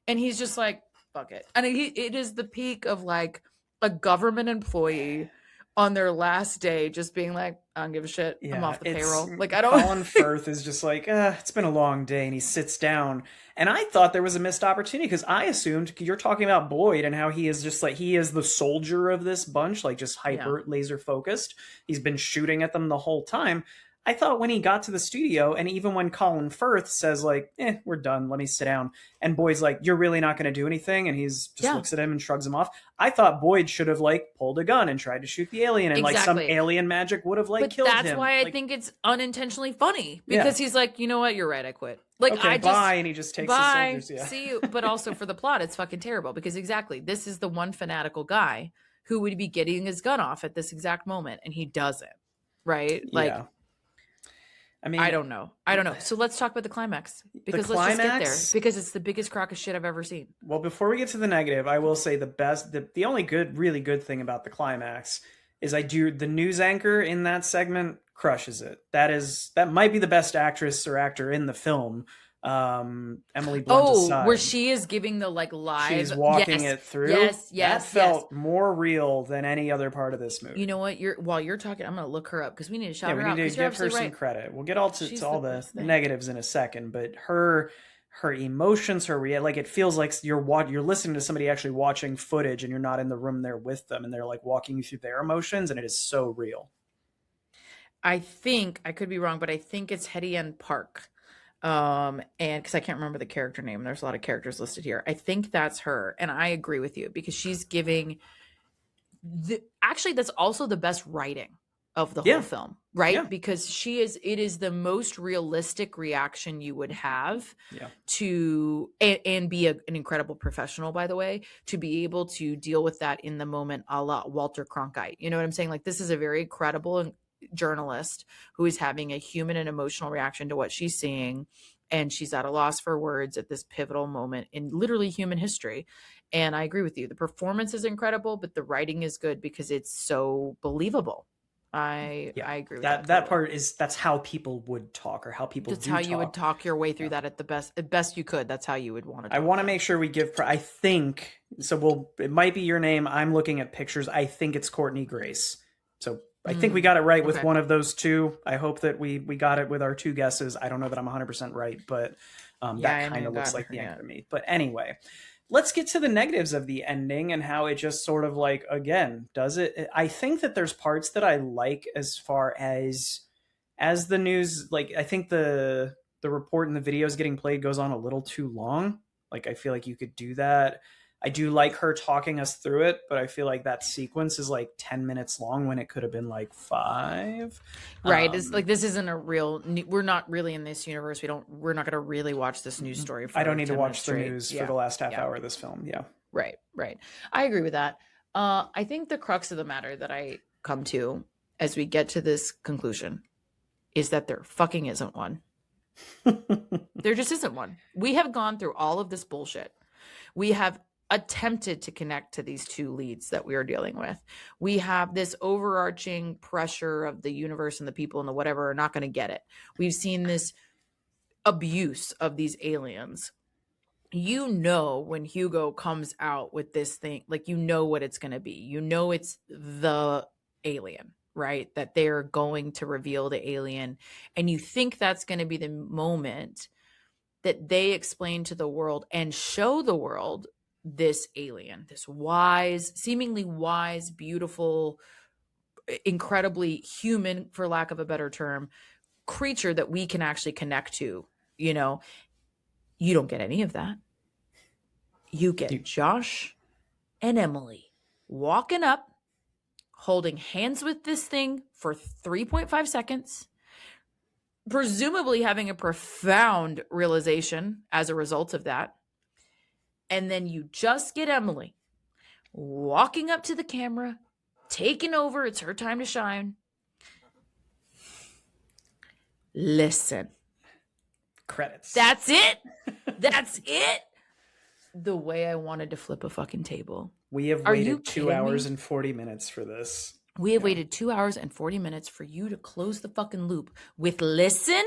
And he's just like, fuck it. And it is the peak of like a government employee on their last day just being like, I don't give a shit. I'm off the payroll. Like, I don't. Colin Firth is just like, it's been a long day. And he sits down. And I thought there was a missed opportunity because I assumed you're talking about Boyd and how he is just like, he is the soldier of this bunch, like just hyper laser focused. He's been shooting at them the whole time. I thought when he got to the studio, and even when Colin Firth says like, we're done, let me sit down. And Boyd's like, you're really not going to do anything? And he's just looks at him and shrugs him off. I thought Boyd should have like pulled a gun and tried to shoot the alien, and like some alien magic would have like killed him. That's why I think it's unintentionally funny, because he's like, you know what? You're right. I quit. Like, okay, bye. And he just takes the soldiers. Yeah. See you. But also for the plot, it's fucking terrible, because this is the one fanatical guy who would be getting his gun off at this exact moment. And he doesn't. Right. Like, I mean, I don't know. So let's talk about the climax, because let's just get there, because it's the biggest crock of shit I've ever seen. Well, before we get to the negative, I will say the only really good thing about the climax is the news anchor in that segment crushes it. That might be the best actress or actor in the film. Emily Blunt Oh, aside. where she is giving the like live. She's walking yes, it through. Yes, that felt more real than any other part of this movie. You know what? While you're talking, I'm gonna look her up because we need to shout her out. We need to give her some right. credit. We'll get all to all the negatives in a second, but her emotions, like it feels like you're listening to somebody actually watching footage, and you're not in the room there with them, and they're like walking you through their emotions, and it is so real. I think I could be wrong, but I think it's Hetty Ann Park. And because I can't remember the character name, there's a lot of characters listed here. I think that's her, and I agree with you because she's giving actually that's also the best writing of the whole film, right? Yeah. Because it is the most realistic reaction you would have to, and be an incredible professional, by the way, to be able to deal with that in the moment, a la Walter Cronkite. You know what I'm saying? Like, this is a very credible journalist who is having a human and emotional reaction to what she's seeing, and she's at a loss for words at this pivotal moment in literally human history. And I agree with you. The performance is incredible, but the writing is good because it's so believable. I agree with that. That part that's how people would talk, or how people that's how you would talk your way through that at the best you could. That's how you would want to. I want to make sure we give. I think so. It might be your name. I'm looking at pictures. I think it's Courtney Grace. So I think we got it right with one of those two. I hope that we got it with our two guesses. I don't know that I'm 100% right, but that kind of looks like the end to me. But anyway, let's get to the negatives of the ending and how it just sort of like, again, does it. I think that there's parts that I like as far as the news. Like, I think the report and the videos getting played goes on a little too long. Like, I feel like you could do that. I do like her talking us through it, but I feel like that sequence is like 10 minutes long when it could have been like 5. Right. It's like, this isn't a real, we're not really in this universe. We're not going to really watch this news story. I don't need to watch the news for the last half hour of this film. Yeah. Right. I agree with that. I think the crux of the matter that I come to as we get to this conclusion is that there fucking isn't one. There just isn't one. We have gone through all of this bullshit. We have attempted to connect to these two leads that we are dealing with. We have this overarching pressure of the universe, and the people and the whatever are not going to get it. We've seen this abuse of these aliens. You know, when Hugo comes out with this thing, like, you know what it's going to be. You know it's the alien, right? That they're going to reveal the alien. And you think that's going to be the moment that they explain to the world and show the world this alien, this seemingly wise, beautiful, incredibly human, for lack of a better term, creature that we can actually connect to. You know, you don't get any of that. You get Josh and Emily walking up, holding hands with this thing for 3.5 seconds, presumably having a profound realization as a result of that. And then you just get Emily walking up to the camera, taking over. It's her time to shine. Listen. Credits. That's it. That's it. The way I wanted to flip a fucking table. We have waited 2 hours and 40 minutes for this. We have waited 2 hours and 40 minutes for you to close the fucking loop with listen.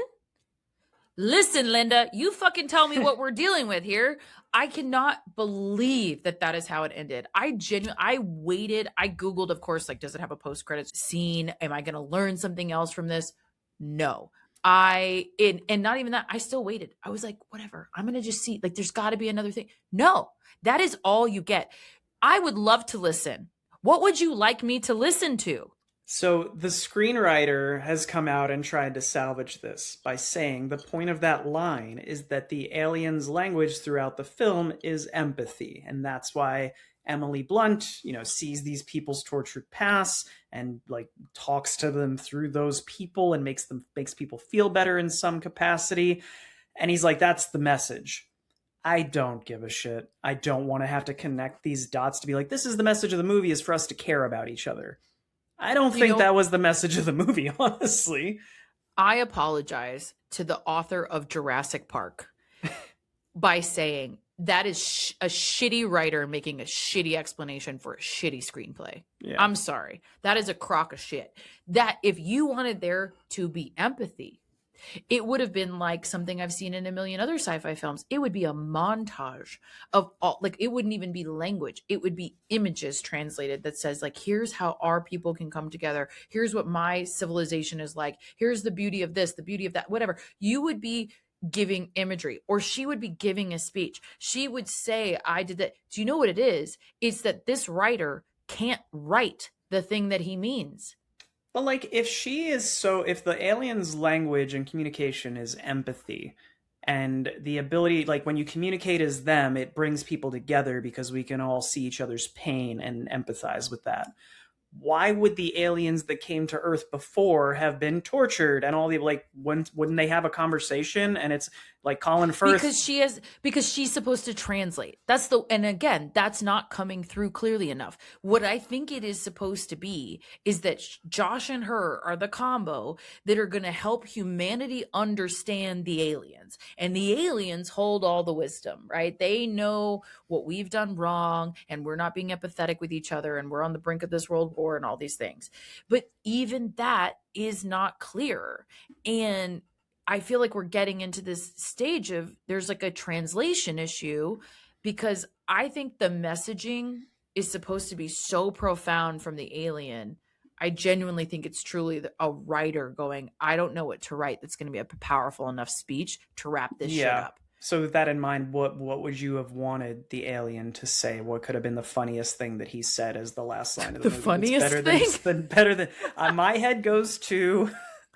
Listen, Linda, you fucking tell me what we're dealing with here. I cannot believe that is how it ended. I waited. I Googled, of course, like, does it have a post-credits scene? Am I going to learn something else from this? No. And not even that. I still waited. I was like, whatever. I'm going to just see. Like, there's got to be another thing. No, that is all you get. I would love to listen. What would you like me to listen to? So the screenwriter has come out and tried to salvage this by saying the point of that line is that the aliens' language throughout the film is empathy. And that's why Emily Blunt, sees these people's tortured past and like talks to them through those people and makes people feel better in some capacity. And he's like, that's the message. I don't give a shit. I don't want to have to connect these dots to be like, this is the message of the movie, is for us to care about each other. I don't think that was the message of the movie, honestly. I apologize to the author of Jurassic Park by saying that is a shitty writer making a shitty explanation for a shitty screenplay. Yeah. I'm sorry. That is a crock of shit. That if you wanted there to be empathy, It would have been like something I've seen in a million other sci-fi films. It would be a montage of all, like, it wouldn't even be language. It would be images translated that says, like, here's how our people can come together. Here's what my civilization is like. Here's the beauty of this, the beauty of that, whatever. You would be giving imagery, or she would be giving a speech. She would say, I did that. Do you know what it is? It's that this writer can't write the thing that he means. But like, if the alien's language and communication is empathy, and the ability, like when you communicate as them, it brings people together because we can all see each other's pain and empathize with that. Why would the aliens that came to Earth before have been tortured and all the, like, wouldn't they have a conversation? And it's like Colin Firth, because she's supposed to translate. And again, that's not coming through clearly enough. What I think it is supposed to be is that Josh and her are the combo that are going to help humanity understand the aliens, and the aliens hold all the wisdom, right? They know what we've done wrong, and we're not being empathetic with each other, and we're on the brink of this world war and all these things. But even that is not clear. And I feel like we're getting into this stage of there's like a translation issue, because I think the messaging is supposed to be so profound from the alien. I genuinely think it's truly a writer going, I don't know what to write that's going to be a powerful enough speech to wrap this shit up. So with that in mind, what would you have wanted the alien to say? What could have been the funniest thing that he said as the last line of the movie? Funniest thing? Better than my head goes to...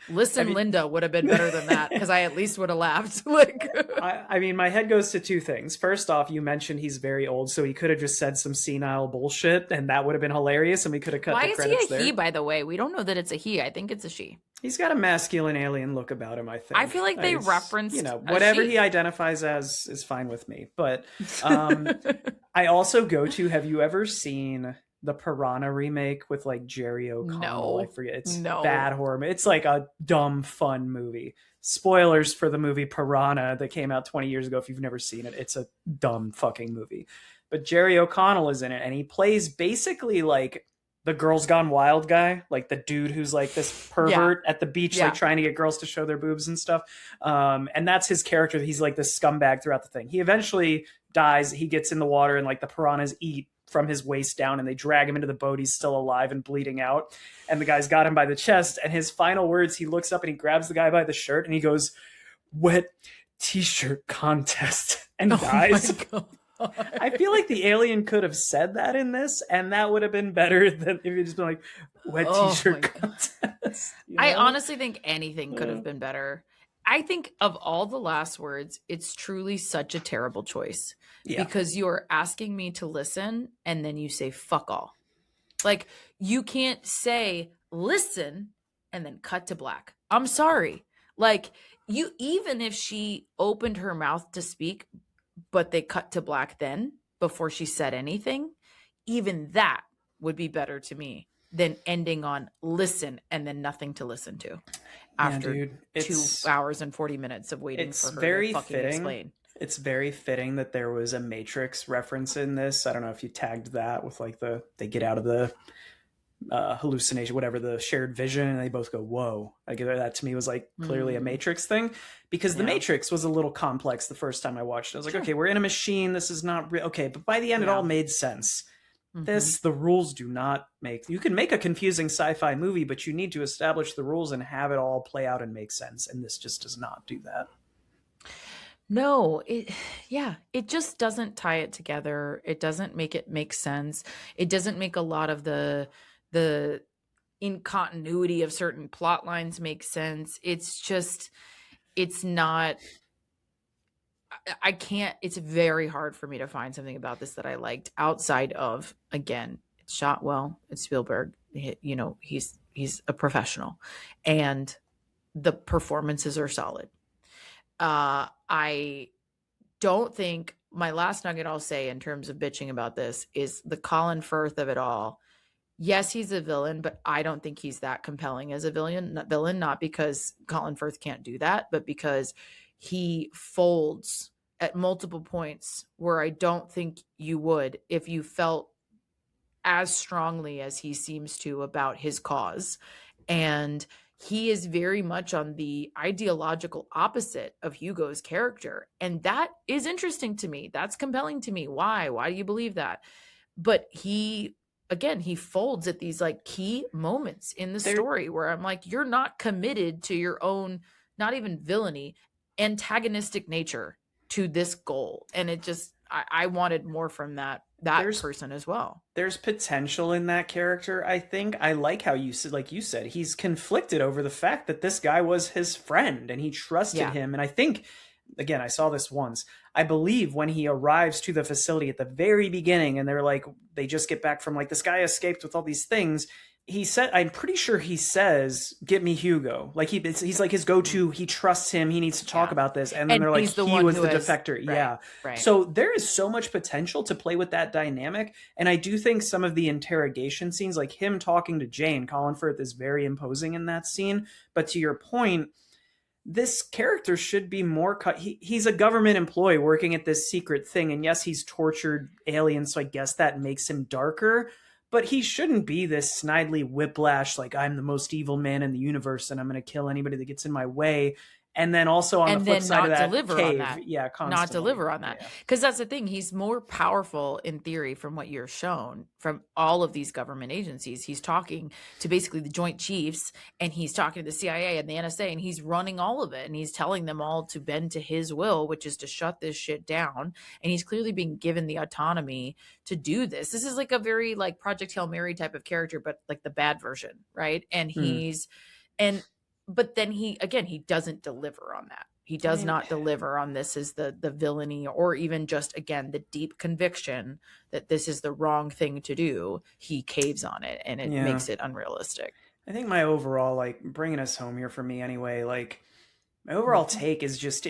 Listen, Linda would have been better than that, because I at least would have laughed. Like, I mean, my head goes to two things. First off, you mentioned he's very old, so he could have just said some senile bullshit, and that would have been hilarious, and we could have cut the credits there. Why is he a he, by the way? We don't know that it's a he. I think it's a she. He's got a masculine alien look about him, I think. I feel like they referenced, whatever he identifies as is fine with me. But I also go to, have you ever seen the Piranha remake with like Jerry O'Connell? No. I forget. It's bad horror. It's like a dumb, fun movie. Spoilers for the movie Piranha that came out 20 years ago. If you've never seen it, it's a dumb fucking movie. But Jerry O'Connell is in it, and he plays basically like the Girls Gone Wild guy, like the dude who's like this pervert at the beach, like trying to get girls to show their boobs and stuff. And that's his character. He's like this scumbag throughout the thing. He eventually dies. He gets in the water, and like the piranhas eat from his waist down, and they drag him into the boat. He's still alive and bleeding out, and the guy's got him by the chest, and his final words, he looks up and he grabs the guy by the shirt and he goes, "Wet t-shirt contest," and dies. I feel like the alien could have said that in this, and that would have been better than if you just been like, "Wet t-shirt contest." You know? I honestly think anything could have been better. I think of all the last words, it's truly such a terrible choice, because you're asking me to listen and then you say fuck all. Like, you can't say listen and then cut to black. I'm sorry. Like, even if she opened her mouth to speak, but they cut to black then before she said anything, even that would be better to me than ending on listen and then nothing to listen to after 2 hours and 40 minutes of waiting for her to fucking explain. It's very fitting that there was a Matrix reference in this. I don't know if you tagged that with like they get out of the hallucination, whatever, the shared vision, and they both go, whoa. Like, that to me was like clearly a Matrix thing, because the Matrix was a little complex the first time I watched it. I was like, okay, we're in a machine. This is not real. Okay. But by the end, it all made sense. The rules do not make, you can make a confusing sci-fi movie, but you need to establish the rules and have it all play out and make sense. And this just does not do that. No, it just doesn't tie it together. It doesn't make it make sense. It doesn't make a lot of the incontinuity of certain plot lines make sense. It's not, I can't, it's very hard for me to find something about this that I liked outside of, again, it's shot well, it's Spielberg, he's a professional, and the performances are solid. I don't think, my last nugget I'll say in terms of bitching about this is the Colin Firth of it all. Yes, he's a villain, but I don't think he's that compelling as a villain, not because Colin Firth can't do that, but because he folds at multiple points where I don't think you would if you felt as strongly as he seems to about his cause. And he is very much on the ideological opposite of Hugo's character. And that is interesting to me. That's compelling to me. Why? Why do you believe that? But he, again, he folds at these like key moments in the story where I'm like, you're not committed to your own, not even villainy, antagonistic nature to this goal. And it just, I wanted more from that person as well. There's potential in that character, I think. I like how you said, like you said, he's conflicted over the fact that this guy was his friend and he trusted him. And I think, again, I saw this once. I believe when he arrives to the facility at the very beginning and they're like, they just get back from like, this guy escaped with all these things. He said, I'm pretty sure he says, "Get me Hugo." Like he's like his go-to. He trusts him. He needs to talk about this. And then they're like, he was the defector. Right. So there is so much potential to play with that dynamic. And I do think some of the interrogation scenes, like him talking to Jane, Colin Firth is very imposing in that scene. But to your point, this character should be more he's a government employee working at this secret thing. And yes, he's tortured aliens. So I guess that makes him darker. But he shouldn't be this snidely whiplash, like I'm the most evil man in the universe and I'm going to kill anybody that gets in my way. And then also on the flip side of that, not deliver on that. Because that's the thing. He's more powerful in theory from what you're shown from all of these government agencies. He's talking to basically the Joint Chiefs and he's talking to the CIA and the NSA and he's running all of it. And he's telling them all to bend to his will, which is to shut this shit down. And he's clearly being given the autonomy to do this. This is like a very like Project Hail Mary type of character, but like the bad version, right? And but then he doesn't deliver on that. He does not deliver on this as the villainy or even just, again, the deep conviction that this is the wrong thing to do. He caves on it and it makes it unrealistic. I think my overall, like bringing us home here for me anyway, like my overall take is just,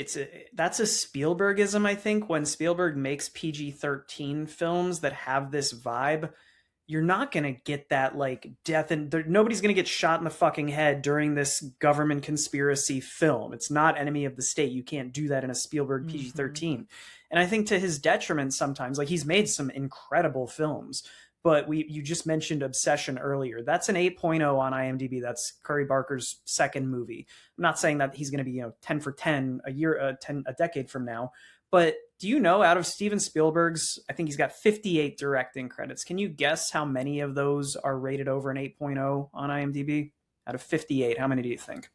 that's a Spielbergism. I think when Spielberg makes PG-13 films that have this vibe, you're not going to get that like death and nobody's going to get shot in the fucking head during this government conspiracy film. It's not Enemy of the State. You can't do that in a Spielberg PG-13. And I think to his detriment sometimes, like he's made some incredible films, but you just mentioned Obsession earlier. That's an 8.0 on IMDb. That's Curry Barker's second movie. I'm not saying that he's going to be, 10 for 10 a decade from now, but do you know out of Steven Spielberg's, I think he's got 58 directing credits. Can you guess how many of those are rated over an 8.0 on IMDb? Out of 58, how many do you think?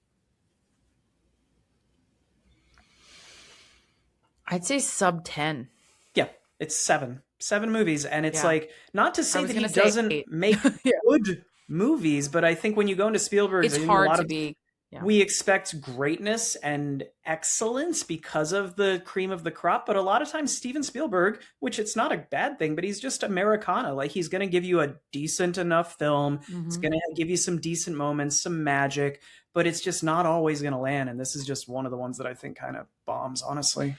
I'd say sub 10. Yeah, it's 7 movies. And it's like, not to say that he doesn't make good movies, but I think when you go into Spielberg's, it's hard to be. Yeah. We expect greatness and excellence because of the cream of the crop. But a lot of times Steven Spielberg, which it's not a bad thing, but he's just Americana. Like he's going to give you a decent enough film. It's going to give you some decent moments, some magic, but it's just not always going to land. And this is just one of the ones that I think kind of bombs, honestly.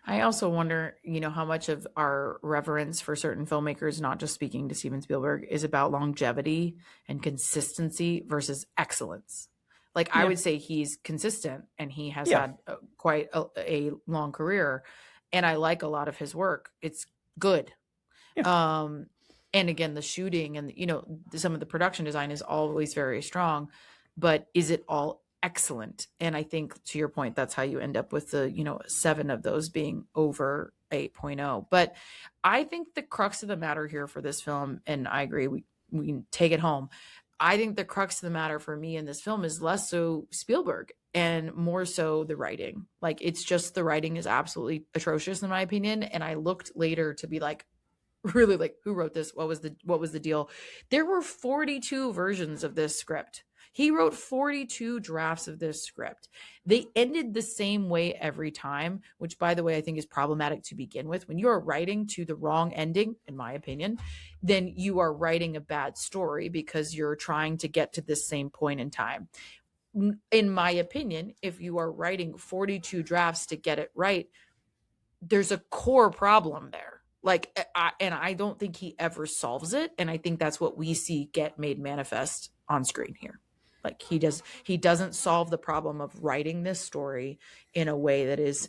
I also wonder, how much of our reverence for certain filmmakers, not just speaking to Steven Spielberg, is about longevity and consistency versus excellence. Like I would say he's consistent and he has had quite a long career and I like a lot of his work. It's good. Yeah. And again, the shooting and, some of the production design is always very strong, but is it all excellent? And I think to your point, that's how you end up with the, 7 of those being over 8.0. But I think the crux of the matter here for this film, and I agree, we can take it home. I think the crux of the matter for me in this film is less so Spielberg and more so the writing. Like it's just the writing is absolutely atrocious in my opinion. And I looked later to be like, really like who wrote this? What was the deal? There were 42 versions of this script. He wrote 42 drafts of this script. They ended the same way every time, which by the way, I think is problematic to begin with. When you are writing to the wrong ending, in my opinion, then you are writing a bad story because you're trying to get to this same point in time. In my opinion, if you are writing 42 drafts to get it right, there's a core problem there. I don't think he ever solves it. And I think that's what we see get made manifest on screen here. Like he doesn't solve the problem of writing this story in a way that is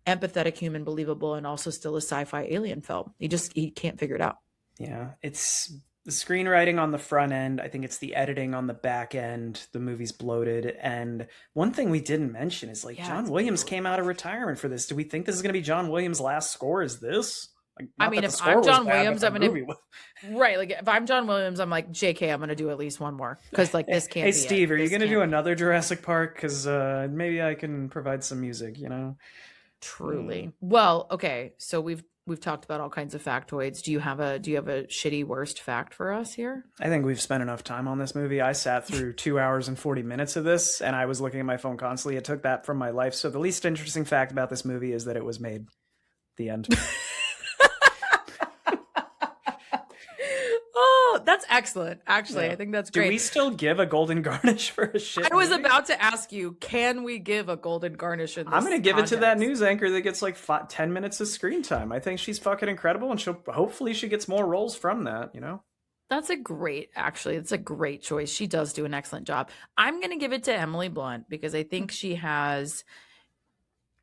empathetic, human, believable, and also still a sci-fi alien film. He can't figure it out. Yeah, it's the screenwriting on the front end. I think it's the editing on the back end. The movie's bloated. And one thing we didn't mention is like John Williams came out of retirement for this. Do we think this is going to be John Williams' last score? Is this? Like, I mean, if I'm John Williams, I'm gonna right. Like if I'm John Williams, I'm like, JK, I'm gonna do at least one more because like this can't. Hey be Steve, are you gonna do another Jurassic Park? Because maybe I can provide some music. You know. Truly. Well, okay. So we've talked about all kinds of factoids. Do you have a shitty worst fact for us here? I think we've spent enough time on this movie. I sat through 2 hours and 40 minutes of this, and I was looking at my phone constantly. It took that from my life. So the least interesting fact about this movie is that it was made. The end. Oh, that's excellent. Actually, yeah. I think that's great. Do we still give a golden garnish for a shit I was movie? about to ask you, can we give a golden garnish in this I'm going to give context? it to that news anchor that gets like 10 minutes of screen time. I think she's fucking incredible, and hopefully she gets more roles from that, you know? That's a great choice. She does do an excellent job. I'm going to give it to Emily Blunt because I think she has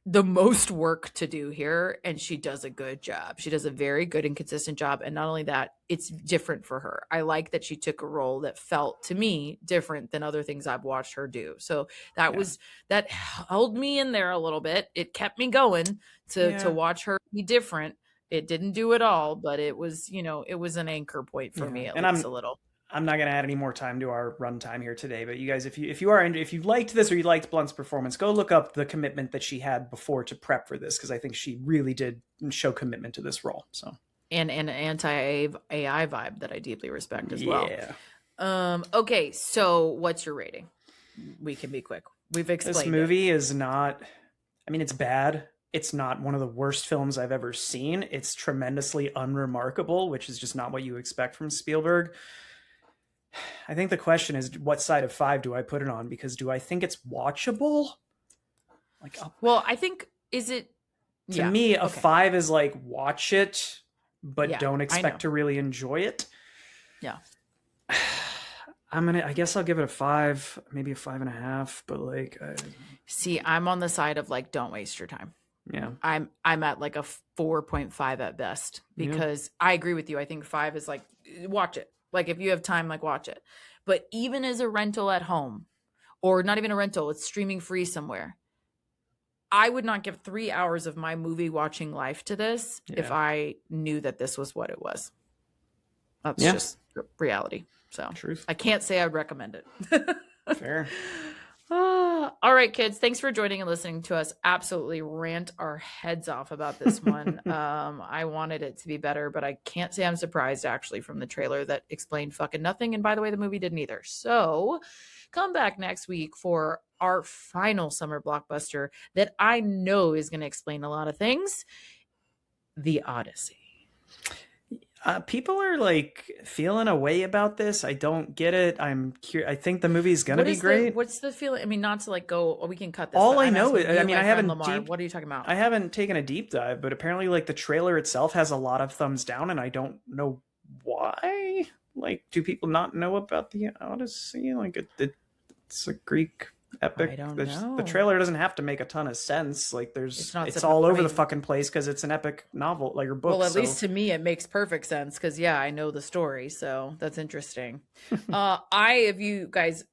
the most work to do here, and she does a good job. She does a very good and consistent job. And not only that, it's different for her. I like that she took a role that felt to me different than other things I've watched her do. So that held me in there a little bit. It kept me going to watch her be different. It didn't do it all, but it was, it was an anchor point for me at least a little. I'm not going to add any more time to our runtime here today, but you guys, if you liked this or you liked Blunt's performance, go look up the commitment that she had before to prep for this, because I think she really did show commitment to this role. So and an anti-AI vibe that I deeply respect as well. Yeah. Okay, so what's your rating? We can be quick. We've explained this movie is not. I mean, it's bad. It's not one of the worst films I've ever seen. It's tremendously unremarkable, which is just not what you expect from Spielberg. I think the question is, what side of 5 do I put it on? Because do I think it's watchable? Well, I think to me, a 5 is like, watch it, but don't expect to really enjoy it. Yeah. I guess I'll give it a 5, maybe a 5.5, but like, see, I'm on the side of like, don't waste your time. Yeah. I'm at like a 4.5 at best, because I agree with you. I think 5 is like, watch it. Like if you have time, like watch it. But even as a rental at home, or not even a rental, it's streaming free somewhere, I would not give 3 hours of my movie watching life to this if I knew that this was what it was. That's just reality. So Truth. I can't say I'd recommend it. Fair. All right, kids. Thanks for joining and listening to us absolutely rant our heads off about this one. I wanted it to be better, but I can't say I'm surprised actually from the trailer that explained fucking nothing. And by the way, the movie didn't either. So come back next week for our final summer blockbuster that I know is going to explain a lot of things. The Odyssey. People are like feeling a way about this. I don't get it. I'm curious. I think the movie's gonna be great. What's the feeling? I mean, not to like go. Oh, we can cut this. All I know is, I mean, I haven't. Lemar. What are you talking about? I haven't taken a deep dive, but apparently, like the trailer itself has a lot of thumbs down, and I don't know why. Like, do people not know about the Odyssey? Like, it's a Greek epic. I don't know. The trailer doesn't have to make a ton of sense. Like it's all over the fucking place because it's an epic novel, like your book. Well, at least to me, it makes perfect sense because I know the story, so that's interesting. If you guys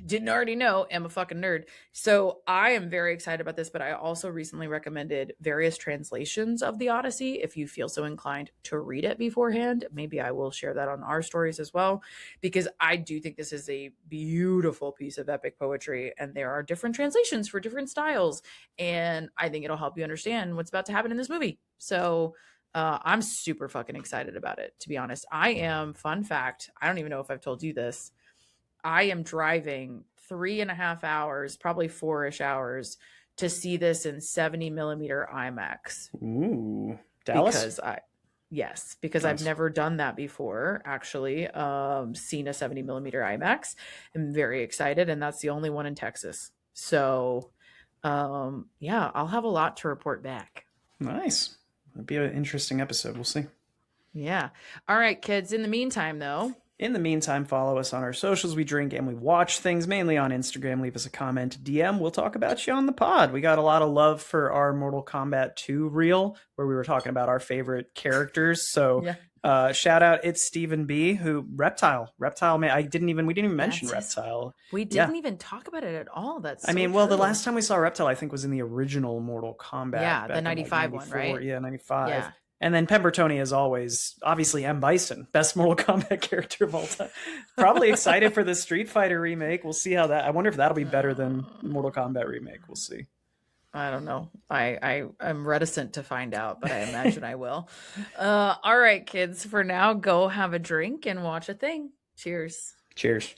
didn't already know, am a fucking nerd, so I am very excited about this. But I also recently recommended various translations of the Odyssey. If you feel so inclined to read it beforehand, maybe I will share that on our stories as well, because I do think this is a beautiful piece of epic poetry, and there are different translations for different styles, and I think it'll help you understand what's about to happen in this movie. So I'm super fucking excited about it, to be honest. I am, fun fact, I don't even know if I've told you this, I am driving 3.5 hours, probably 4-ish hours, to see this in 70 millimeter IMAX. Ooh, Dallas? Because I've never done that before, actually. Seen a 70 millimeter IMAX. I'm very excited, and that's the only one in Texas. So, I'll have a lot to report back. Nice. It'll be an interesting episode. We'll see. Yeah. All right, kids. In the meantime, though, In the meantime, follow us on our socials. We drink and we watch things, mainly on Instagram. Leave us a comment, DM. We'll talk about you on the pod. We got a lot of love for our Mortal Kombat 2 reel, where we were talking about our favorite characters. So shout out, it's Stephen B, who Reptile man. We didn't even mention Reptile. We didn't even talk about it at all. That's so the last time we saw Reptile, I think, was in the original Mortal Kombat. Yeah, the 95 one, right? Yeah, 95. Yeah. And then Pembertoni, as always, obviously M. Bison, best Mortal Kombat character of all time. Probably excited for the Street Fighter remake. We'll see how that. I wonder if that'll be better than Mortal Kombat remake. We'll see. I don't know. I'm reticent to find out, but I imagine I will. All right, kids. For now, go have a drink and watch a thing. Cheers. Cheers.